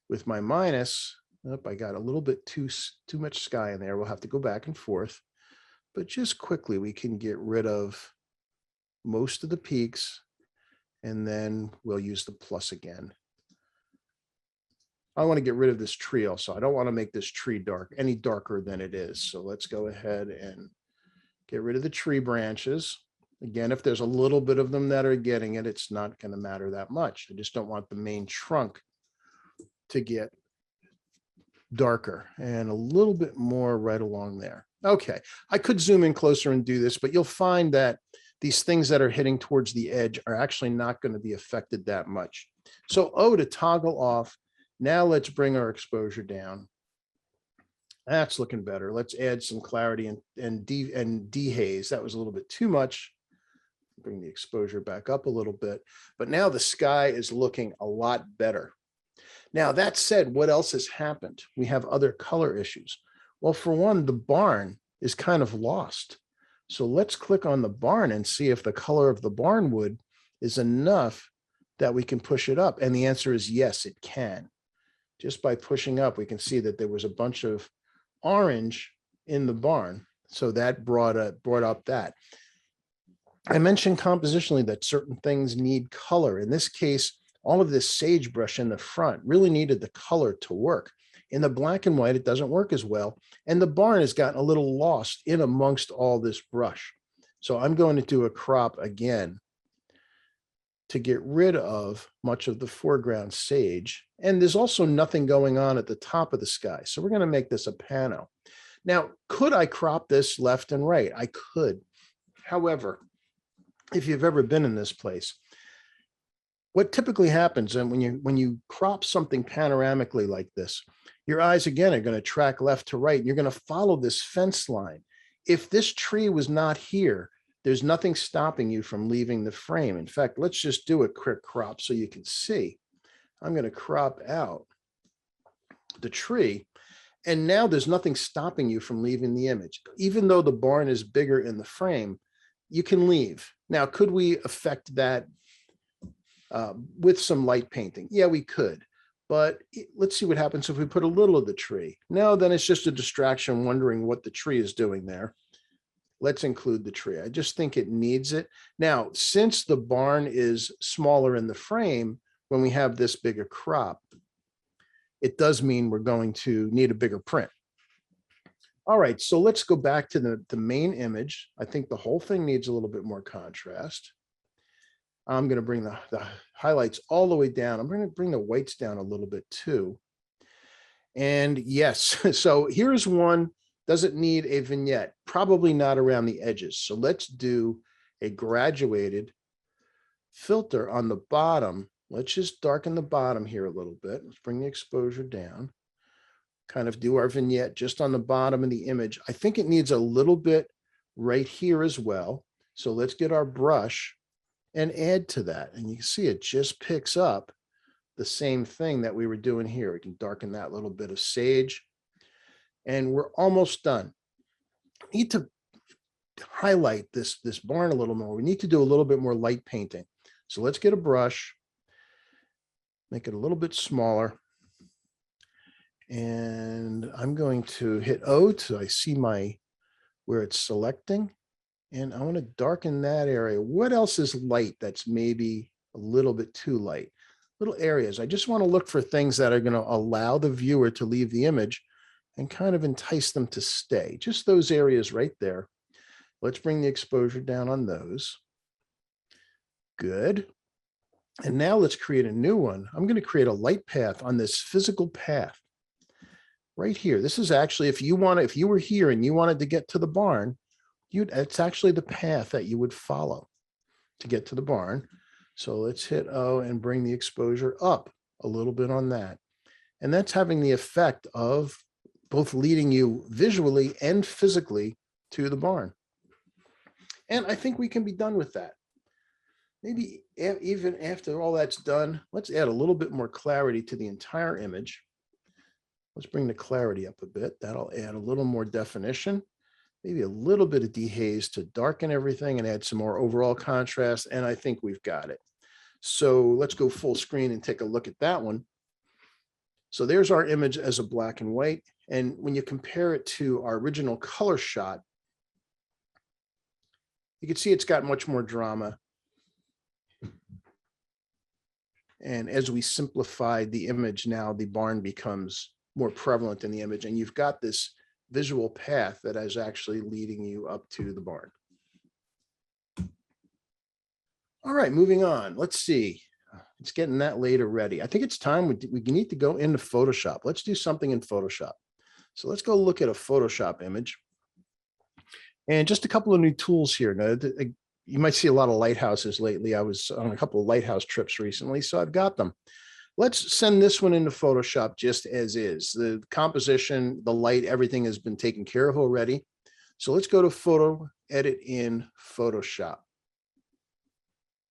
with my minus, Nope, I got a little bit too much sky in there. We'll have to go back and forth. But just quickly, we can get rid of most of the peaks, and then we'll use the plus again. I want to get rid of this tree also. I don't want to make this tree dark any darker than it is. So let's go ahead and get rid of the tree branches. Again, if there's a little bit of them that are getting it, it's not going to matter that much. I just don't want the main trunk to get darker, and a little bit more right along there. Okay, I could zoom in closer and do this, but you'll find that these things that are hitting towards the edge are actually not going to be affected that much. So O to toggle off. Now let's bring our exposure down. That's looking better. Let's add some clarity and dehaze. That was a little bit too much. Bring the exposure back up a little bit, but now the sky is looking a lot better. Now, that said, what else has happened? We have other color issues. Well, for one, the barn is kind of lost. So let's click on the barn and see if the color of the barn wood is enough that we can push it up. And the answer is yes, it can. Just by pushing up, we can see that there was a bunch of orange in the barn. So that brought up that. I mentioned compositionally that certain things need color. In this case, all of this sagebrush in the front really needed the color to work. In the black and white, it doesn't work as well. And the barn has gotten a little lost in amongst all this brush. So I'm going to do a crop again to get rid of much of the foreground sage. And there's also nothing going on at the top of the sky. So we're going to make this a pano. Now, could I crop this left and right? I could. However, if you've ever been in this place, what typically happens, and when you crop something panoramically like this, your eyes again are going to track left to right. And you're going to follow this fence line. If this tree was not here, there's nothing stopping you from leaving the frame. In fact, let's just do a quick crop so you can see. I'm going to crop out the tree, and now there's nothing stopping you from leaving the image. Even though the barn is bigger in the frame, you can leave. Now, could we affect that with some light painting? Yeah, we could. But let's see what happens if we put a little of the tree. No, then it's just a distraction wondering what the tree is doing there. Let's include the tree. I just think it needs it. Now, since the barn is smaller in the frame, when we have this bigger crop, it does mean we're going to need a bigger print. All right, so let's go back to the main image. I think the whole thing needs a little bit more contrast. I'm going to bring the highlights all the way down. I'm going to bring the whites down a little bit too. And yes, so here's one. Does it need a vignette? Probably not around the edges. So let's do a graduated filter on the bottom. Let's just darken the bottom here a little bit. Let's bring the exposure down. Kind of do our vignette just on the bottom of the image. I think it needs a little bit right here as well. So let's get our brush and add to that. And you can see it just picks up the same thing that we were doing here. We can darken that little bit of sage. And we're almost done. We need to highlight this barn a little more. We need to do a little bit more light painting. So let's get a brush, make it a little bit smaller. And I'm going to hit O so I see where it's selecting. And I want to darken that area. What else is light that's maybe a little bit too light? Little areas. I just want to look for things that are going to allow the viewer to leave the image and kind of entice them to stay. Just those areas right there. Let's bring the exposure down on those. Good. And now let's create a new one. I'm going to create a light path on this physical path right here. This is actually, if you were here and you wanted to get to the barn, it's actually the path that you would follow to get to the barn. So let's hit O and bring the exposure up a little bit on that. And that's having the effect of both leading you visually and physically to the barn. And I think we can be done with that. Maybe even after all that's done, let's add a little bit more clarity to the entire image. Let's bring the clarity up a bit. That'll add a little more definition, maybe a little bit of dehaze to darken everything and add some more overall contrast. And I think we've got it. So let's go full screen and take a look at that one. So there's our image as a black and white. And when you compare it to our original color shot, you can see it's got much more drama. And as we simplified the image, now the barn becomes more prevalent in the image. And you've got this visual path that is actually leading you up to the barn. All right, moving on. Let's see. It's getting that late already. I think it's time we need to go into Photoshop. Let's do something in Photoshop. So let's go look at a Photoshop image. And just a couple of new tools here. Now, you might see a lot of lighthouses lately. I was on a couple of lighthouse trips recently, so I've got them. Let's send this one into Photoshop just as is. The composition, the light, everything has been taken care of already. So let's go to Photo, Edit in Photoshop.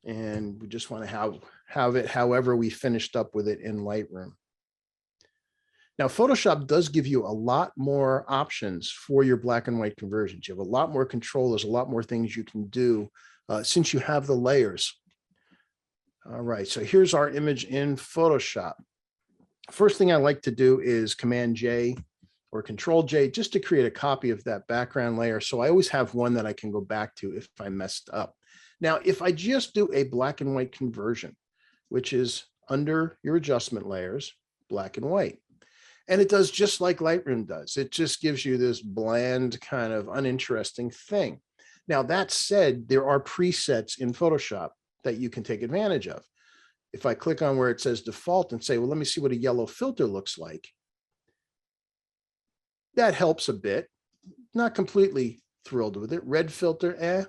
And we just want to have it however we finished up with it in Lightroom. Now, Photoshop does give you a lot more options for your black and white conversions. You have a lot more control. There's a lot more things you can do since you have the layers. All right, so here's our image in Photoshop. First thing I like to do is Command J or Control J just to create a copy of that background layer. So I always have one that I can go back to if I messed up. Now, if I just do a black and white conversion, which is under your adjustment layers, black and white, and it does just like Lightroom does. It just gives you this bland kind of uninteresting thing. Now, that said, there are presets in Photoshop that you can take advantage of. If I click on where it says default and say, well, let me see what a yellow filter looks like. That helps a bit. Not completely thrilled with it. Red filter,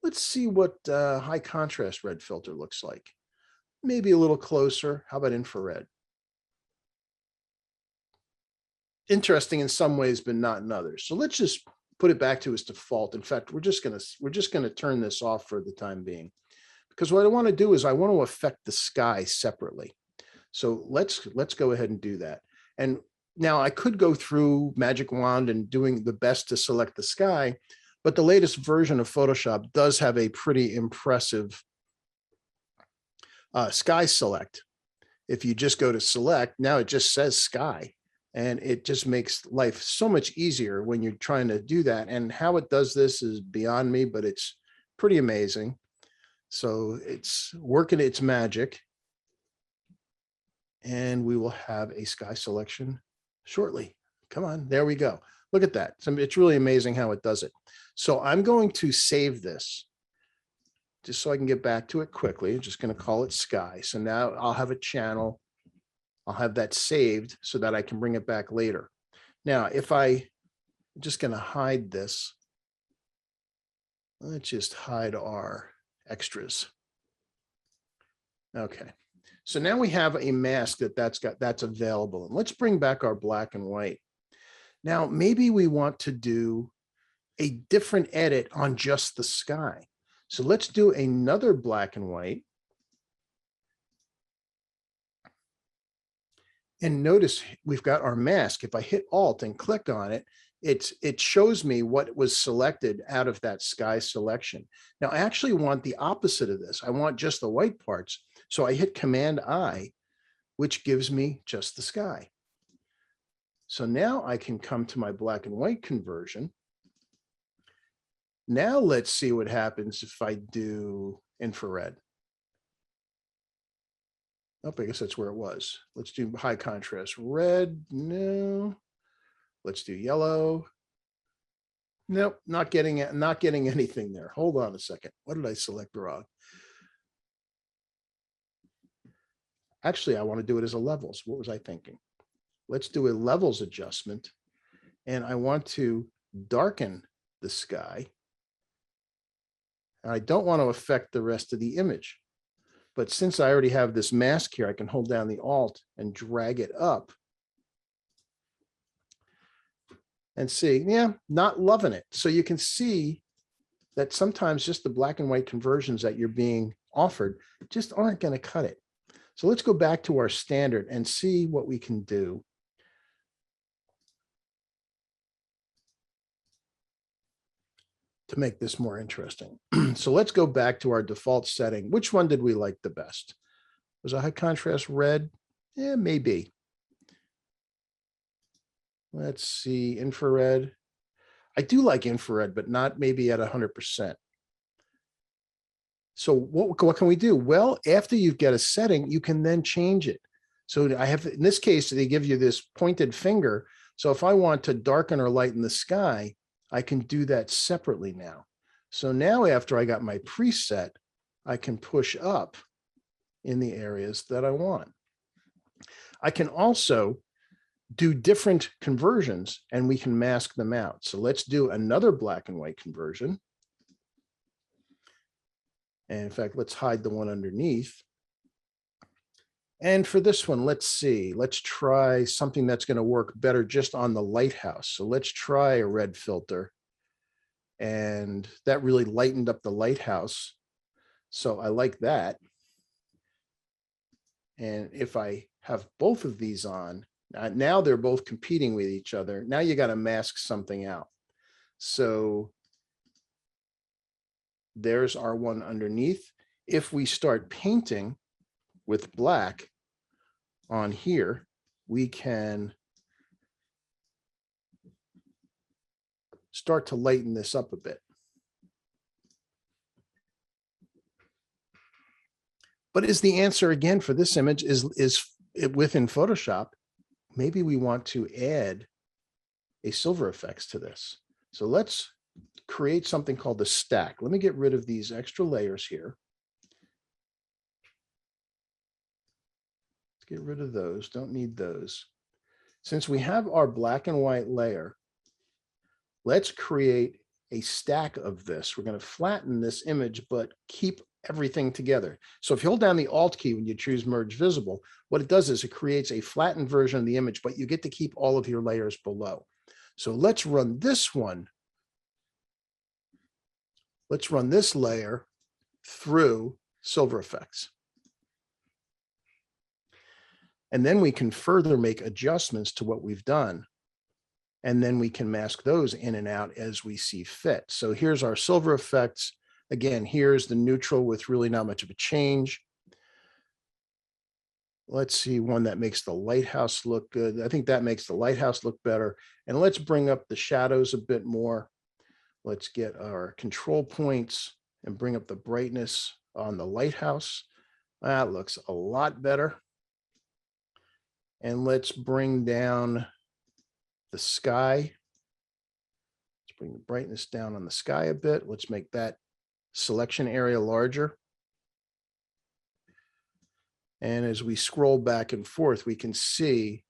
let's see what high contrast red filter looks like. Maybe a little closer. How about infrared? Interesting in some ways, but not in others. So let's just put it back to its default. In fact, we're just gonna turn this off for the time being, because what I want to do is I want to affect the sky separately. So let's go ahead and do that. And now I could go through Magic Wand and doing the best to select the sky, but the latest version of Photoshop does have a pretty impressive sky select. If you just go to select, now it just says sky. And it just makes life so much easier when you're trying to do that. And how it does this is beyond me, but it's pretty amazing. So it's working its magic. And we will have a sky selection shortly. Come on, there we go. Look at that. It's really amazing how it does it. So I'm going to save this just so I can get back to it quickly. I'm just going to call it sky. So now I'll have a channel. I'll have that saved so that I can bring it back later. Now, if I'm just going to hide this, let's just hide our extras. Okay, so now we have a mask that's available. And let's bring back our black and white. Now, maybe we want to do a different edit on just the sky. So let's do another black and white. And notice we've got our mask. If I hit Alt and click on it, it shows me what was selected out of that sky selection. Now, I actually want the opposite of this. I want just the white parts. So I hit Command I, which gives me just the sky. So now I can come to my black and white conversion. Now let's see what happens if I do infrared. Oh, I guess that's where it was. Let's do high contrast red. No. Let's do yellow. Nope, not getting anything there. Hold on a second. What did I select wrong? Actually, I want to do it as a levels. What was I thinking? Let's do a levels adjustment. And I want to darken the sky. And I don't want to affect the rest of the image. But since I already have this mask here, I can hold down the Alt and drag it up. And see, yeah, not loving it. So you can see that sometimes just the black and white conversions that you're being offered just aren't going to cut it. So let's go back to our standard and see what we can do. To make this more interesting. So let's go back to our default setting. Which one did we like the best? Was a high contrast red? Yeah, maybe. Let's see, infrared. I do like infrared, but not maybe at 100%. So what can we do? Well, after you get a setting, you can then change it. So I have, in this case, they give you this pointed finger. So if I want to darken or lighten the sky, I can do that separately now. So now after I got my preset, I can push up in the areas that I want. I can also do different conversions and we can mask them out. So let's do another black and white conversion. And in fact, let's hide the one underneath. And for this one, let's see, let's try something that's going to work better just on the lighthouse. So let's try a red filter. And that really lightened up the lighthouse. So I like that. And if I have both of these on, now they're both competing with each other. Now you got to mask something out. So there's our one underneath. If we start painting with black on here, we can start to lighten this up a bit. But is the answer again for this image is within Photoshop, maybe we want to add a silver effects to this. So let's create something called the stack. Let me get rid of these extra layers here. Let's get rid of those, don't need those. Since we have our black and white layer, let's create a stack of this. We're going to flatten this image, but keep everything together. So if you hold down the Alt key when you choose Merge Visible, what it does is it creates a flattened version of the image, but you get to keep all of your layers below. So let's run this one. Let's run this layer through Silver Efex. And then we can further make adjustments to what we've done. And then we can mask those in and out as we see fit. So here's our Silver Efex. Again, here's the neutral with really not much of a change. Let's see one that makes the lighthouse look good. I think that makes the lighthouse look better. And let's bring up the shadows a bit more. Let's get our control points and bring up the brightness on the lighthouse. That looks a lot better. And let's bring down the sky. Let's bring the brightness down on the sky a bit. Let's make that selection area larger. And as we scroll back and forth, we can see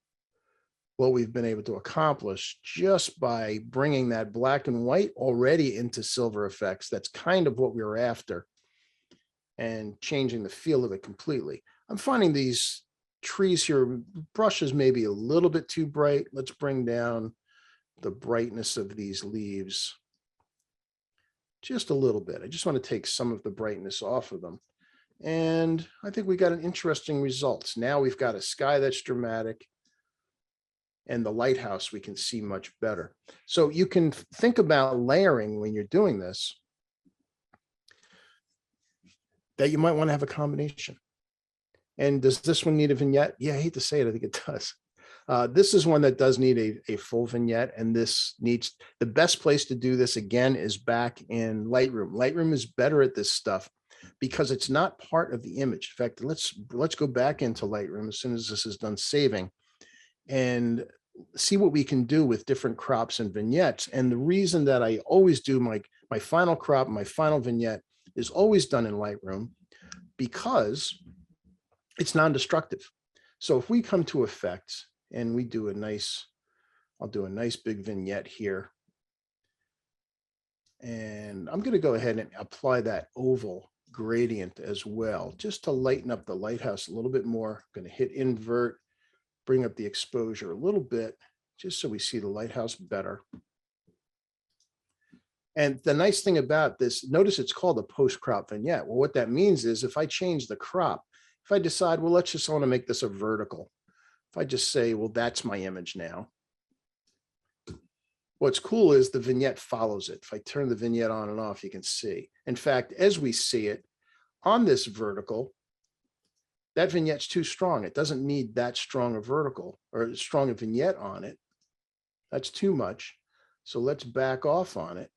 what we've been able to accomplish just by bringing that black and white already into Silver Efex. That's kind of what we were after, and changing the feel of it completely. I'm finding these trees here, brushes maybe a little bit too bright. Let's bring down the brightness of these leaves just a little bit. I just want to take some of the brightness off of them. And I think we got an interesting results. Now we've got a sky that's dramatic, and the lighthouse we can see much better. So you can think about layering when you're doing this, that you might want to have a combination. And does this one need a vignette? Yeah, I hate to say it, I think it does. This is one that does need a full vignette, and this needs, the best place to do this again is back in Lightroom. Lightroom is better at this stuff because it's not part of the image. In fact, let's go back into Lightroom as soon as this is done saving and see what we can do with different crops and vignettes. And the reason that I always do my final crop, my final vignette is always done in Lightroom because it's non-destructive. So if we come to effects and we do a nice, I'll do a nice big vignette here. And I'm going to go ahead and apply that oval gradient as well, just to lighten up the lighthouse a little bit more. I'm going to hit invert, bring up the exposure a little bit, just so we see the lighthouse better. And the nice thing about this, notice it's called a post-crop vignette. Well, what that means is if I change the crop, if I decide, well, let's just want to make this a vertical. If I just say, well, that's my image now. What's cool is the vignette follows it. If I turn the vignette on and off, you can see. In fact, as we see it on this vertical, that vignette's too strong. It doesn't need that strong a vertical or strong a vignette on it. That's too much. So let's back off on it.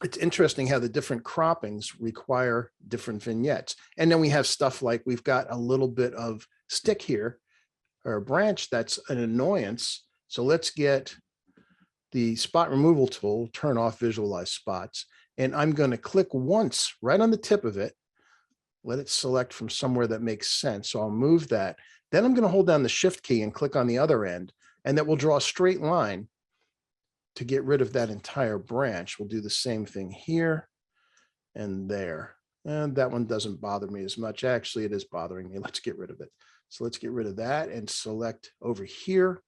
It's interesting how the different croppings require different vignettes. And then we have stuff like we've got a little bit of stick here or a branch that's an annoyance. So let's get the spot removal tool, turn off visualize spots. And I'm going to click once right on the tip of it. Let it select from somewhere that makes sense. So I'll move that. Then I'm going to hold down the shift key and click on the other end, and that will draw a straight line to get rid of that entire branch. We'll do the same thing here and there. And that one doesn't bother me as much. Actually, it is bothering me. Let's get rid of it. So let's get rid of that and select over here,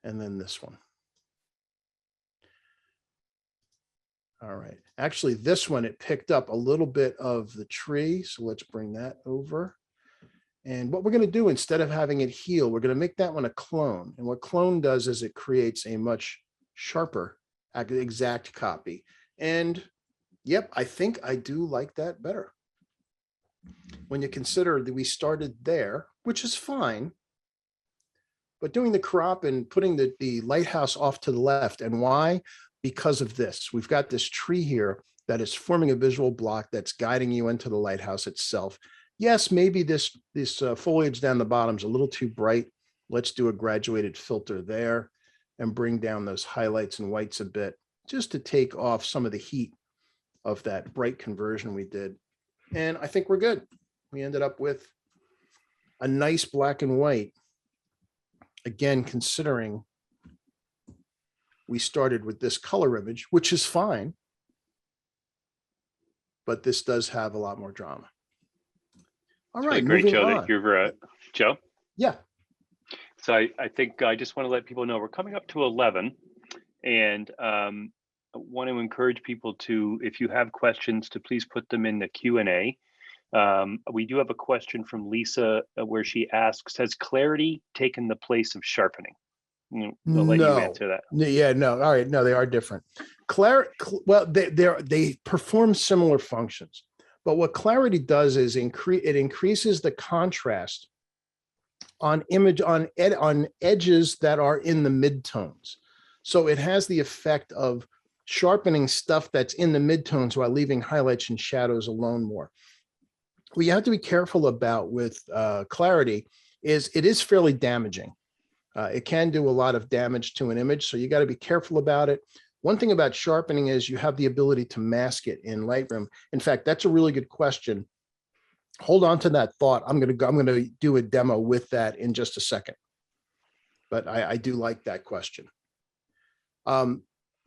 and then this one. All right. Actually, this one, it picked up a little bit of the tree. So let's bring that over. And what we're going to do, instead of having it heal, we're going to make that one a clone. And what clone does is it creates a much sharper exact copy. And yep, I think I do like that better. When you consider that we started there, which is fine, but doing the crop and putting the lighthouse off to the left. And why? Because of this. We've got this tree here that is forming a visual block that's guiding you into the lighthouse itself. Yes, maybe this foliage down the bottom is a little too bright. Let's do a graduated filter there and bring down those highlights and whites a bit, just to take off some of the heat of that bright conversion we did. And I think we're good. We ended up with a nice black and white. Again, considering we started with this color image, which is fine, but this does have a lot more drama. All right, great, moving Joe, on. that you're Joe. Yeah. So I think I just want to let people know we're coming up to 11, and I want to encourage people to, if you have questions, to please put them in the Q&A. We do have a question from Lisa where she asks, has clarity taken the place of sharpening? I'll let you answer that. Yeah, no. All right. No, they are different. Well, they perform similar functions, but what clarity does is it increases the contrast on edges that are in the midtones. So it has the effect of sharpening stuff that's in the midtones while leaving highlights and shadows alone more. What you have to be careful about with clarity is it is fairly damaging. It can do a lot of damage to an image, so you got to be careful about it. One thing about sharpening is you have the ability to mask it in Lightroom. In fact, that's a really good question. Hold on to that thought. I'm going to do a demo with that in just a second. But I do like that question.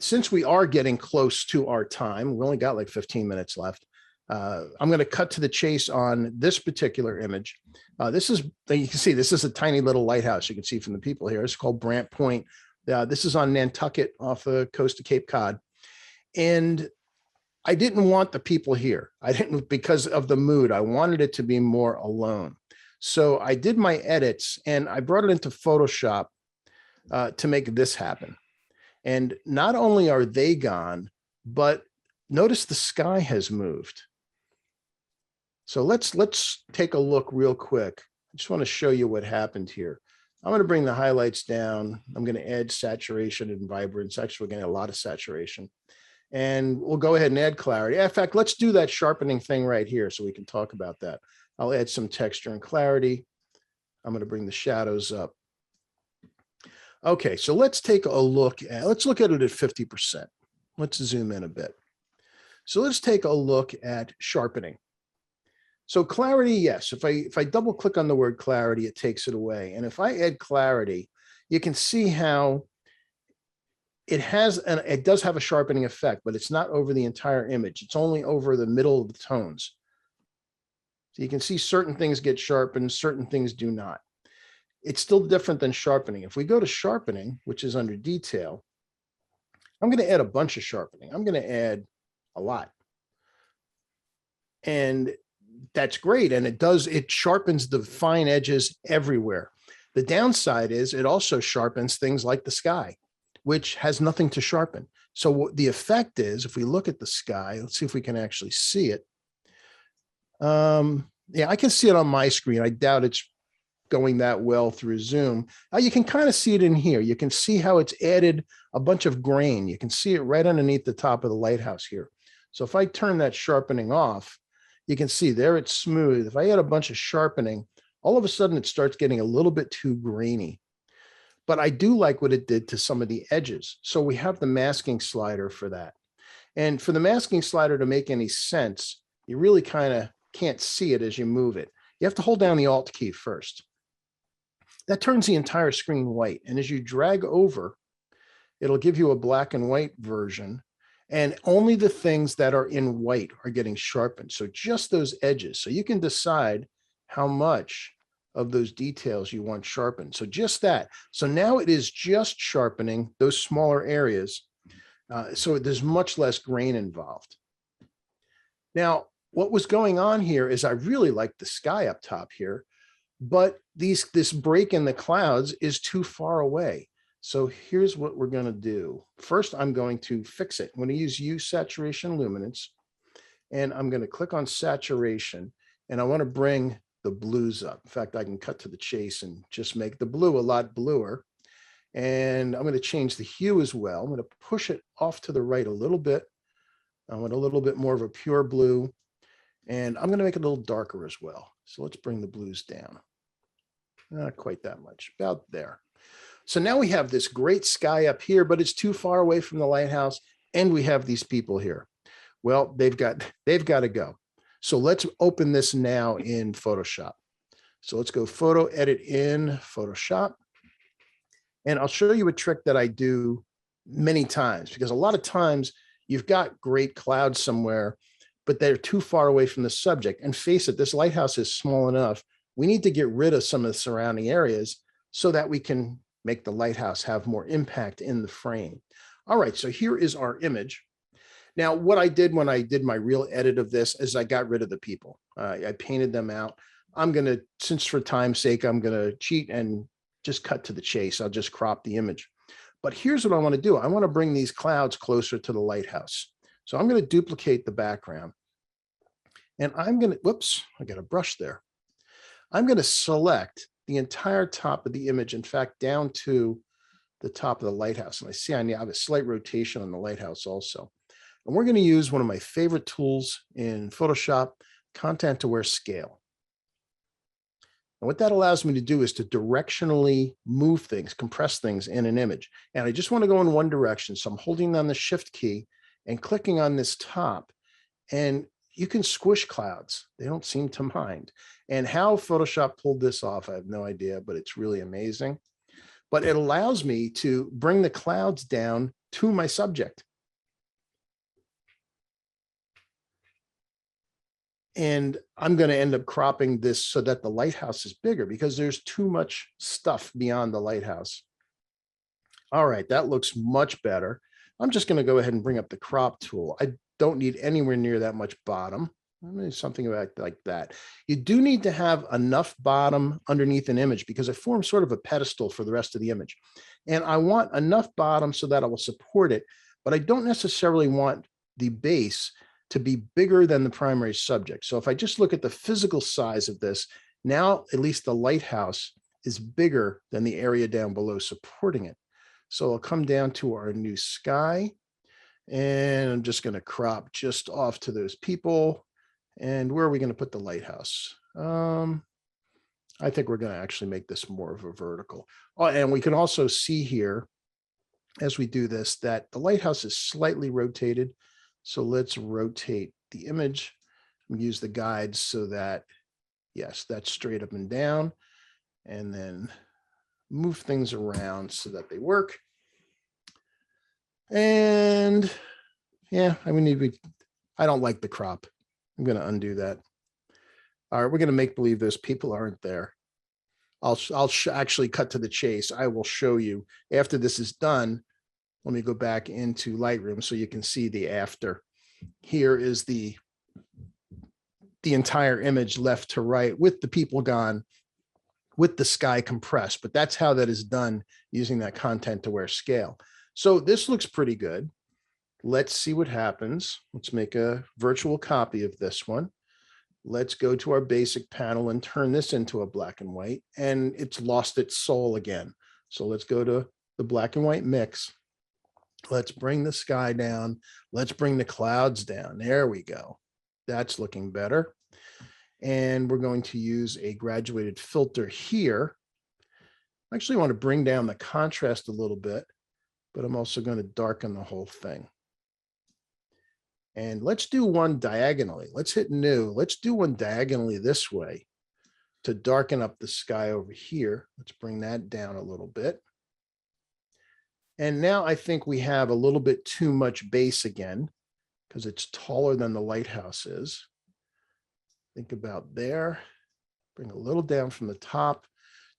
Since we are getting close to our time, we only got like 15 minutes left. I'm going to cut to the chase on this particular image. This is, you can see, this is a tiny little lighthouse. You can see from the people here. It's called Brant Point. This is on Nantucket off the coast of Cape Cod. And I didn't want the people here. I didn't, because of the mood. I wanted it to be more alone. So I did my edits and I brought it into Photoshop to make this happen. And not only are they gone, but notice the sky has moved. So let's take a look real quick. I just want to show you what happened here. I'm going to bring the highlights down. I'm going to add saturation and vibrance. Actually, we're getting a lot of saturation. And we'll go ahead and add clarity. In fact, let's do that sharpening thing right here so we can talk about that. I'll add some texture and clarity. I'm going to bring the shadows up. Okay, so let's take a look at, let's look at it at 50%. Let's zoom in a bit. So let's take a look at sharpening. So clarity, yes, if I double click on the word clarity, it takes it away. And if I add clarity, you can see how it does have a sharpening effect, but it's not over the entire image. It's only over the middle of the tones. So you can see certain things get sharpened, certain things do not. It's still different than sharpening. If we go to sharpening, which is under detail, I'm going to add a bunch of sharpening. I'm going to add a lot. And that's great. And it sharpens the fine edges everywhere. The downside is it also sharpens things like the sky, which has nothing to sharpen. So what the effect is, if we look at the sky, let's see if we can actually see it. Yeah, I can see it on my screen. I doubt it's going that well through Zoom. You can kind of see it in here. You can see how it's added a bunch of grain. You can see it right underneath the top of the lighthouse here. So if I turn that sharpening off, you can see there it's smooth. If I add a bunch of sharpening, all of a sudden it starts getting a little bit too grainy. But I do like what it did to some of the edges. So we have the masking slider for that. And for the masking slider to make any sense, you really kind of can't see it as you move it. You have to hold down the Alt key first. That turns the entire screen white. And as you drag over, it'll give you a black and white version. And only the things that are in white are getting sharpened. So just those edges. So you can decide how much of those details you want sharpened. So just that. So now it is just sharpening those smaller areas. So there's much less grain involved. Now, what was going on here is I really like the sky up top here, but this break in the clouds is too far away. So here's what we're going to do. First, I'm going to fix it. I'm going to use Use Saturation Luminance, and I'm going to click on Saturation, and I want to bring the blues up. In fact, I can cut to the chase and just make the blue a lot bluer. And I'm going to change the hue as well. I'm going to push it off to the right a little bit. I want a little bit more of a pure blue, and I'm going to make it a little darker as well. So let's bring the blues down. Not quite that much, about there. So now we have this great sky up here, but it's too far away from the lighthouse, and we have these people here. Well, they've got to go. So let's open this now in Photoshop. So let's go Photo Edit in Photoshop. And I'll show you a trick that I do many times, because a lot of times you've got great clouds somewhere, but they're too far away from the subject. And face it, this lighthouse is small enough. We need to get rid of some of the surrounding areas so that we can make the lighthouse have more impact in the frame. All right, so here is our image. Now, what I did when I did my real edit of this is I got rid of the people. I painted them out. I'm going to, since for time's sake, I'm going to cheat and just cut to the chase. I'll just crop the image. But here's what I want to do. I want to bring these clouds closer to the lighthouse. So I'm going to duplicate the background. And I'm going to, whoops, I got a brush there. I'm going to select the entire top of the image, in fact, down to the top of the lighthouse. And I see I have a slight rotation on the lighthouse also. And we're going to use one of my favorite tools in Photoshop, Content Aware Scale. And what that allows me to do is to directionally move things, compress things in an image. And I just want to go in one direction. So I'm holding down the Shift key and clicking on this top. And you can squish clouds. They don't seem to mind. And how Photoshop pulled this off, I have no idea, but it's really amazing. But it allows me to bring the clouds down to my subject. And I'm going to end up cropping this so that the lighthouse is bigger, because there's too much stuff beyond the lighthouse. All right, that looks much better. I'm just going to go ahead and bring up the crop tool. I don't need anywhere near that much bottom. Something about like that. You do need to have enough bottom underneath an image because it forms sort of a pedestal for the rest of the image. And I want enough bottom so that I will support it, but I don't necessarily want the base to be bigger than the primary subject. So if I just look at the physical size of this, now at least the lighthouse is bigger than the area down below supporting it. So I'll come down to our new sky, and I'm just going to crop just off to those people. And where are we going to put the lighthouse? I think we're going to actually make this more of a vertical. Oh, and we can also see here, as we do this, that the lighthouse is slightly rotated. So let's rotate the image and use the guides so that, yes, that's straight up and down, and then move things around so that they work. And yeah, I don't like the crop. I'm going to undo that. All right, we're going to make believe those people aren't there. I'll actually cut to the chase. I will show you after this is done. Let me go back into Lightroom so you can see the after. Here is the entire image left to right with the people gone, with the sky compressed, but that's how that is done using that Content Aware Scale. So this looks pretty good. Let's see what happens. Let's make a virtual copy of this one. Let's go to our basic panel and turn this into a black and white, and it's lost its soul again. So let's go to the black and white mix. Let's bring the sky down. Let's bring the clouds down. There we go. That's looking better. And we're going to use a graduated filter here. I actually want to bring down the contrast a little bit, but I'm also going to darken the whole thing. And let's do one diagonally. Let's hit new. Let's do one diagonally this way to darken up the sky over here. Let's bring that down a little bit. And now I think we have a little bit too much base again because it's taller than the lighthouse is. Think about there. Bring a little down from the top.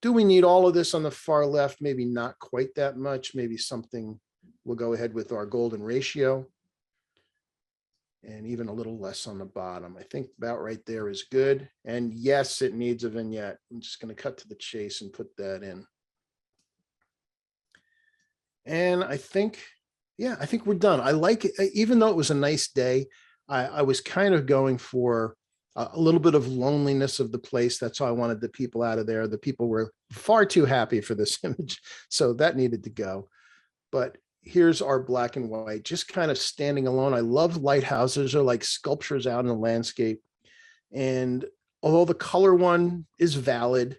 Do we need all of this on the far left? Maybe not quite that much. Maybe something, we'll go ahead with our golden ratio. And even a little less on the bottom. I think about right there is good. And yes, it needs a vignette. I'm just going to cut to the chase and put that in. And I think, yeah, I think we're done. I like it. Even though it was a nice day, I was kind of going for a little bit of loneliness of the place. That's how I wanted the people out of there. The people were far too happy for this image. So that needed to go. But here's our black and white, just kind of standing alone. I love lighthouses are like sculptures out in the landscape. And although the color one is valid,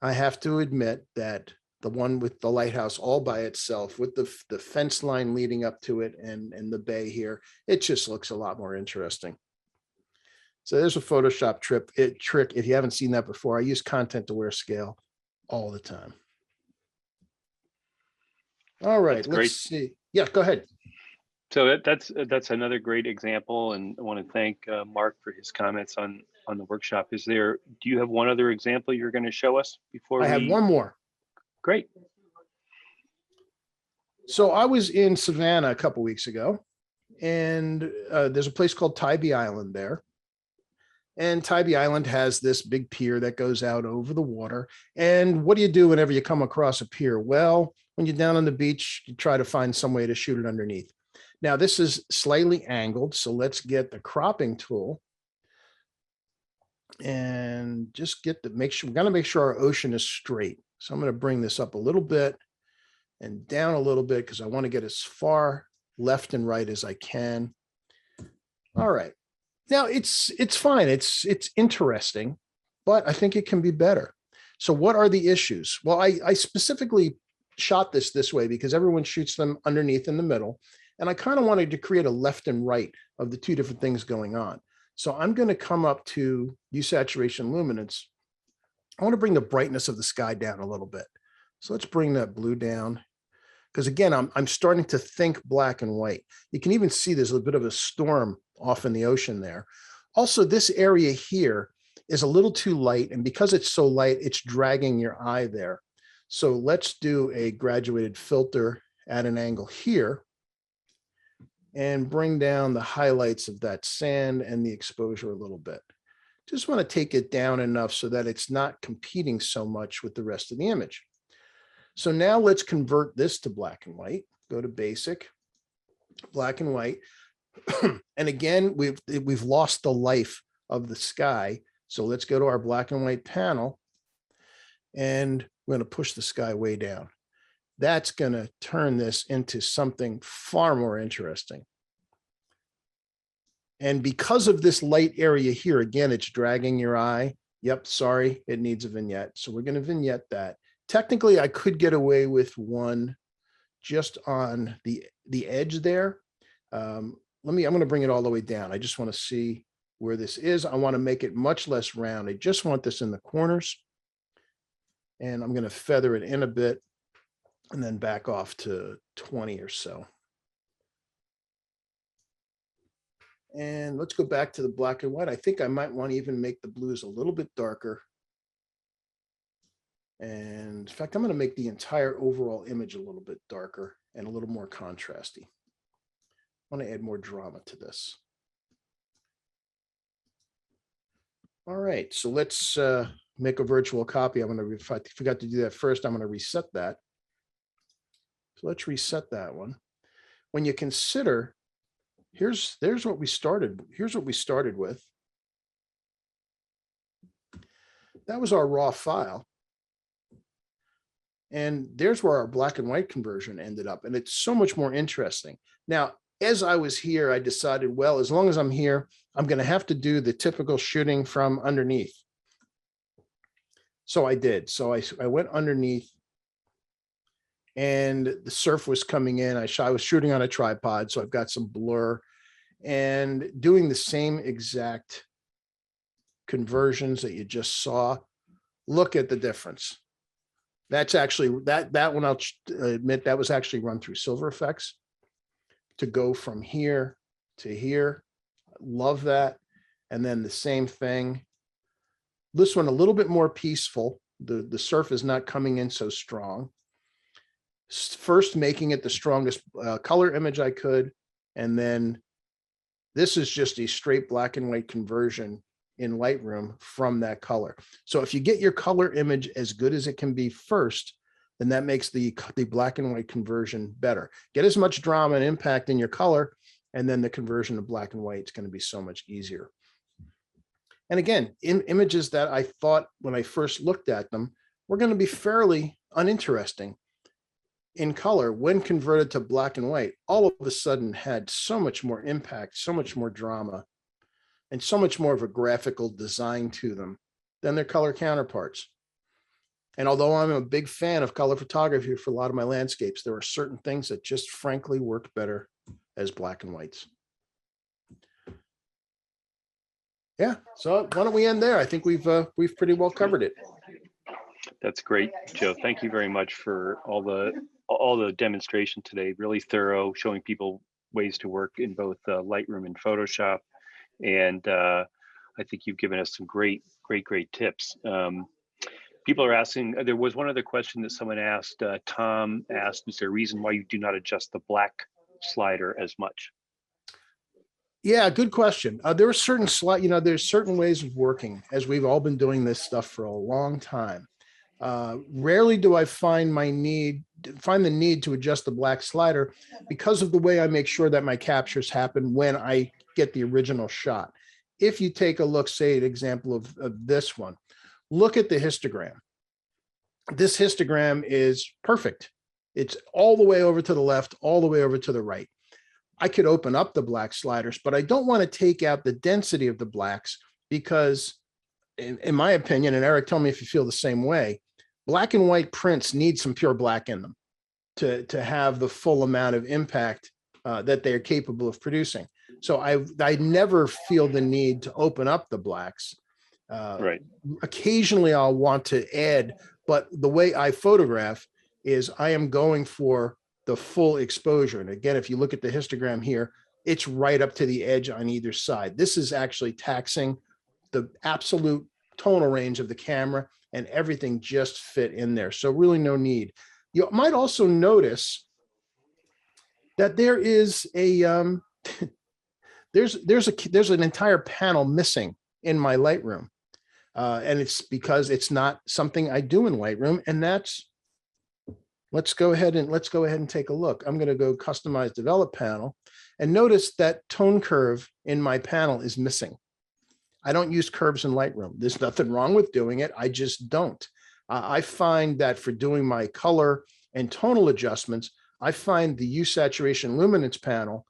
I have to admit that the one with the lighthouse all by itself with the fence line leading up to it and the bay here, it just looks a lot more interesting. So there's a Photoshop trick. If you haven't seen that before, I use content aware scale all the time. All right, let's see. Yeah, go ahead. So that's another great example, and I want to thank Mark for his comments on the workshop. Do you have one other example you're going to show us before I have one more? Great. So I was in Savannah a couple weeks ago, and there's a place called Tybee Island there. And Tybee Island has this big pier that goes out over the water. And what do you do whenever you come across a pier? Well, when you're down on the beach, you try to find some way to shoot it underneath. Now, this is slightly angled, so let's get the cropping tool and just get the we're going to make sure our ocean is straight. So I'm going to bring this up a little bit and down a little bit because I want to get as far left and right as I can. All right. Now it's fine. It's interesting, but I think it can be better. So what are the issues? Well, I specifically shot this way because everyone shoots them underneath in the middle. And I kind of wanted to create a left and right of the two different things going on. So I'm going to come up to use saturation luminance. I want to bring the brightness of the sky down a little bit. So let's bring that blue down. Because again, I'm starting to think black and white. You can even see there's a bit of a storm off in the ocean there. Also, this area here is a little too light. And because it's so light, it's dragging your eye there. So let's do a graduated filter at an angle here and bring down the highlights of that sand and the exposure a little bit. Just want to take it down enough so that it's not competing so much with the rest of the image. So now let's convert this to black and white. Go to basic, black and white. And again, we've lost the life of the sky. So let's go to our black and white panel and we're going to push the sky way down. That's going to turn this into something far more interesting. And because of this light area here, again, it's dragging your eye. Yep, sorry, it needs a vignette. So we're going to vignette that. Technically, I could get away with one just on the edge there. I'm going to bring it all the way down. I just want to see where this is. I want to make it much less round. I just want this in the corners. And I'm going to feather it in a bit and then back off to 20 or so. And let's go back to the black and white. I think I might want to even make the blues a little bit darker. And in fact, I'm going to make the entire overall image a little bit darker and a little more contrasty. I want to add more drama to this. All right, so let's make a virtual copy. If I forgot to do that first, I'm going to reset that. So let's reset that one. When you consider, there's what we started. Here's what we started with. that was our raw file. And there's where our black and white conversion ended up. And it's so much more interesting. Now, as I was here, I decided, well, as long as I'm here, I'm going to have to do the typical shooting from underneath. So I did. So I went underneath, and the surf was coming in. I was shooting on a tripod, so I've got some blur, and doing the same exact conversions that you just saw. Look at the difference. That's actually, that one, I'll admit, that was actually run through Silver Efex to go from here to here. Love that. And then the same thing. This one a little bit more peaceful. The surf is not coming in so strong. First making it the strongest color image I could. And then this is just a straight black and white conversion in Lightroom from that color. So if you get your color image as good as it can be first, then that makes the black and white conversion better. Get as much drama and impact in your color, and then the conversion to black and white is going to be so much easier. And again, in images that I thought when I first looked at them were going to be fairly uninteresting in color, when converted to black and white, all of a sudden had so much more impact, so much more drama, and so much more of a graphical design to them than their color counterparts. And although I'm a big fan of color photography for a lot of my landscapes, there are certain things that just frankly work better as black and whites. Yeah, so why don't we end there? I think we've pretty well covered it. That's great, Joe. Thank you very much for all the demonstration today. Really thorough, showing people ways to work in both Lightroom and Photoshop. And I think you've given us some great tips. People are asking, there was one other question that someone asked, Tom asked, is there a reason why you do not adjust the black slider as much? Yeah, good question. There are certain there's certain ways of working, as we've all been doing this stuff for a long time. Rarely do I find the need to adjust the black slider because of the way I make sure that my captures happen when I get the original shot. If you take a look, say an example of this one, look at the histogram. This histogram is perfect. It's all the way over to the left, all the way over to the right. I could open up the black sliders, but I don't want to take out the density of the blacks because, in my opinion, and Eric, tell me if you feel the same way, black and white prints need some pure black in them to have the full amount of impact that they are capable of producing. So I never feel the need to open up the blacks. Right. Occasionally I'll want to add, but the way I photograph is I am going for the full exposure. And again, if you look at the histogram here, it's right up to the edge on either side. This is actually taxing the absolute tonal range of the camera, and everything just fit in there. So really no need. You might also notice that there is a there's an entire panel missing in my Lightroom. And it's because it's not something I do in Lightroom. And that's, let's go ahead and take a look. I'm going to go customize develop panel, and notice that tone curve in my panel is missing. I don't use curves in Lightroom. There's nothing wrong with doing it. I just don't. I find that for doing my color and tonal adjustments, I find the hue, saturation, luminance panel,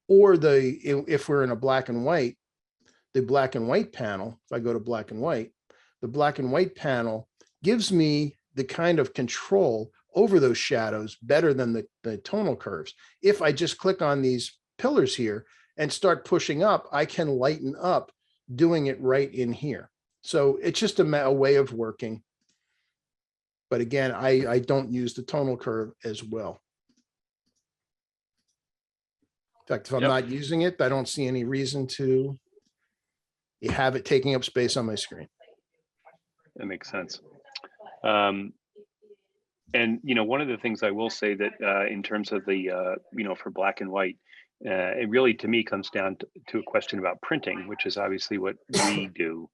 or if we're in a black and white, the black and white panel, if I go to black and white, the black and white panel gives me the kind of control over those shadows better than the tonal curves. If I just click on these pillars here and start pushing up, I can lighten up doing it right in here. So it's just a way of working. But again, I don't use the tonal curve as well. In fact, if I'm not using it, I don't see any reason to have it taking up space on my screen. That makes sense. And one of the things I will say that in terms of the for black and white, it really to me comes down to a question about printing, which is obviously what we do.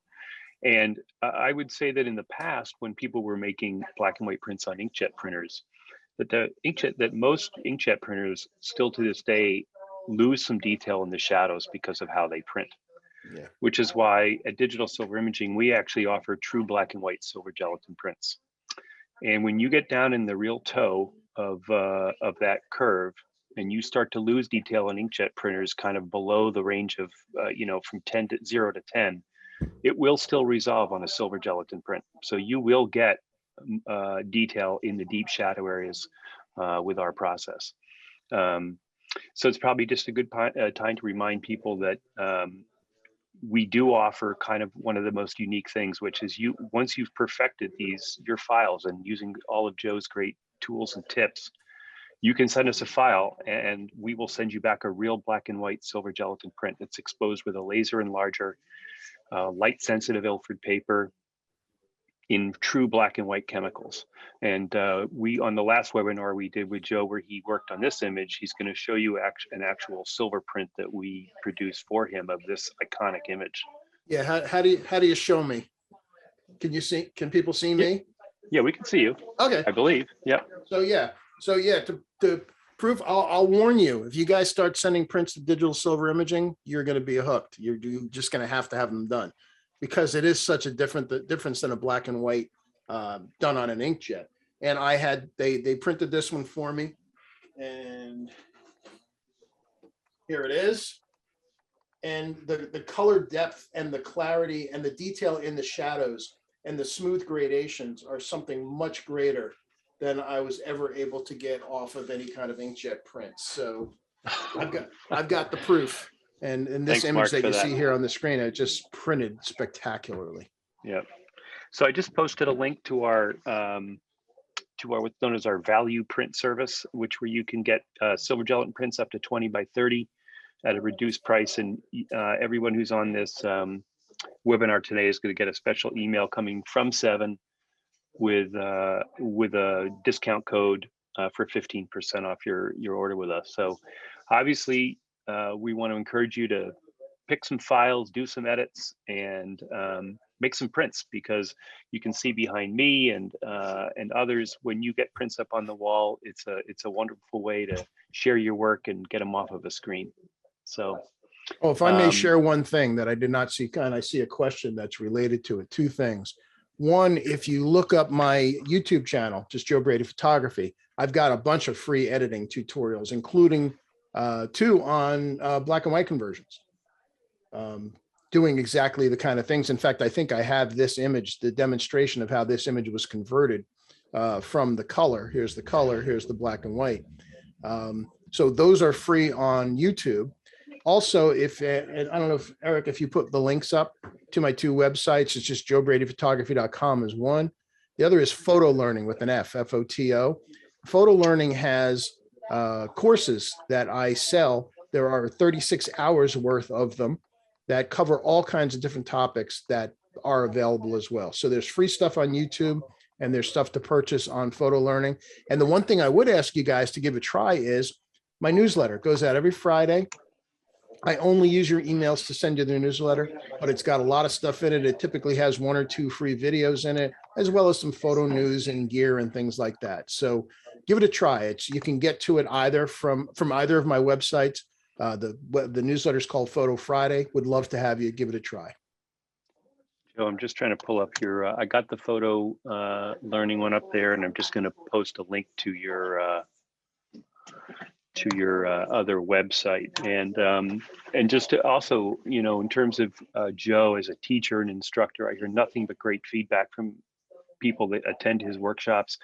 And I would say that in the past, when people were making black and white prints on inkjet printers, that most inkjet printers still to this day lose some detail in the shadows because of how they print. Yeah. which is why at Digital Silver Imaging, we actually offer true black and white silver gelatin prints. And when you get down in the real toe of that curve, and you start to lose detail on inkjet printers kind of below the range of, from 0 to 10, it will still resolve on a silver gelatin print. So you will get detail in the deep shadow areas with our process. So it's probably just a good time to remind people that we do offer kind of one of the most unique things, which is once you've perfected your files and using all of Joe's great tools and tips, you can send us a file and we will send you back a real black and white silver gelatin print that's exposed with a laser enlarger, light sensitive Ilford paper, in true black and white chemicals. And we, on the last webinar we did with Joe, where he worked on this image, he's going to show you an actual silver print that we produced for him of this iconic image. Yeah. How do you show me? Can you see? Can people see me? Yeah, we can see you. Okay. I believe. Yep. So yeah. To prove, I'll warn you, if you guys start sending prints to Digital Silver Imaging, you're going to be hooked. You're just going to have them done, because it is such a difference than a black and white done on an inkjet. And they printed this one for me, and here it is. And the color depth and the clarity and the detail in the shadows and the smooth gradations are something much greater than I was ever able to get off of any kind of inkjet print. So I've got the proof. And this Thanks, image Mark, that for you that. see here on the screen, I just printed spectacularly. Yeah. So I just posted a link to our what's known as our value print service, where you can get silver gelatin prints up to 20 by 30 at a reduced price. And everyone who's on this webinar today is going to get a special email coming from Seven with a discount code for 15% off your order with us. So obviously we want to encourage you to pick some files, do some edits, and make some prints, because you can see behind me and others, when you get prints up on the wall, it's a wonderful way to share your work and get them off of a screen. So, if I may share one thing that I did not see, and I see a question that's related to it. Two things. One, if you look up my YouTube channel, just Joe Brady Photography, I've got a bunch of free editing tutorials, including 2 on black and white conversions, doing exactly the kind of things. In fact, I think I have this image, the demonstration of how this image was converted from the color. Here's the color, here's the black and white. So those are free on YouTube. Also, and I don't know if Eric, if you put the links up to my 2 websites, it's just joebradyphotography.com is one. The other is Photo Learning with an F, F-O-T-O. Photo Learning has courses that I sell. There are 36 hours worth of them that cover all kinds of different topics that are available as well. So there's free stuff on YouTube and there's stuff to purchase on Photo Learning. And the one thing I would ask you guys to give a try is my newsletter. It goes out every Friday. I only use your emails to send you the newsletter, but it's got a lot of stuff in it. It typically has 1 or 2 free videos in it, as well as some photo news and gear and things like that. So give it a try. You can get to it either from either of my websites. The newsletter is called Photo Friday. Would love to have you give it a try. Joe, I'm just trying to pull up your, I got the Photo Learning one up there, and I'm just going to post a link to your other website. And just to also, in terms of Joe as a teacher and instructor, I hear nothing but great feedback from people that attend his workshops.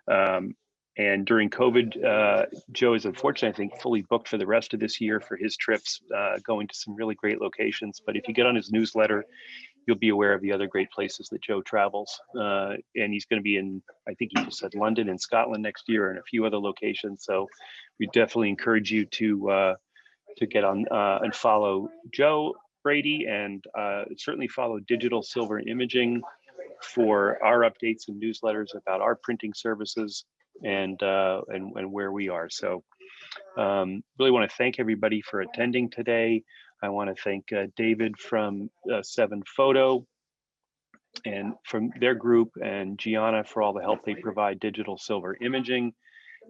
And during COVID, Joe is unfortunately, I think, fully booked for the rest of this year for his trips, going to some really great locations. But if you get on his newsletter, you'll be aware of the other great places that Joe travels. And he's going to be in, I think he just said London and Scotland next year, and a few other locations. So we definitely encourage you to get on and follow Joe Brady, and certainly follow Digital Silver Imaging for our updates and newsletters about our printing services and where we are. So really want to thank everybody for attending today. I want to thank David from 7 Photo and from their group, and Gianna for all the help they provide Digital Silver Imaging.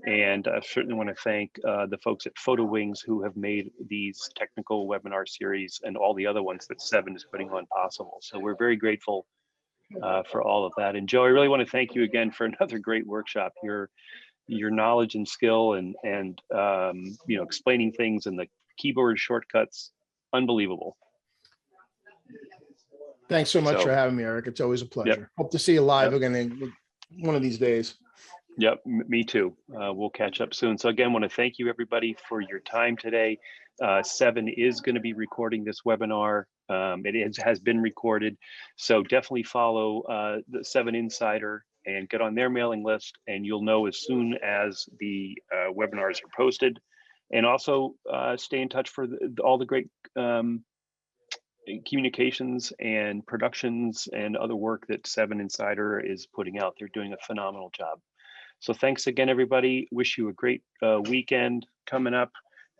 And I certainly want to thank the folks at Photo Wings who have made these technical webinar series and all the other ones that Seven is putting on possible. So we're very grateful for all of that. And Joe, I really want to thank you again for another great workshop. Your knowledge and skill and explaining things and the keyboard shortcuts, unbelievable. Thanks so much for having me, Eric. It's always a pleasure. Yep. Hope to see you live again one of these days. Yep, me too. We'll catch up soon. So again, want to thank you everybody for your time today. Seven is going to be recording this webinar. It has been recorded. So definitely follow the Seven Insider and get on their mailing list, and you'll know as soon as the webinars are posted. And also stay in touch for all the great communications and productions and other work that Seven Insider is putting out. They're doing a phenomenal job. So thanks again, everybody. Wish you a great weekend coming up.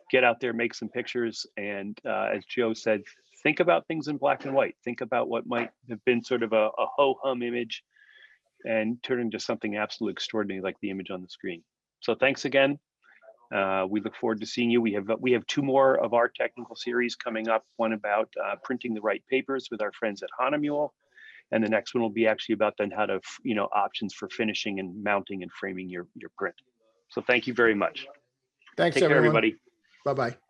Get out there, make some pictures. And as Joe said, think about things in black and white. Think about what might have been sort of a ho-hum image and turn into something absolutely extraordinary like the image on the screen. So thanks again. We look forward to seeing you. We have two more of our technical series coming up, one about printing the right papers with our friends at Hahnemühle. And the next one will be actually about then how to, options for finishing and mounting and framing your print. So thank you very much. Thanks, Take care, everyone. everybody. Bye-bye.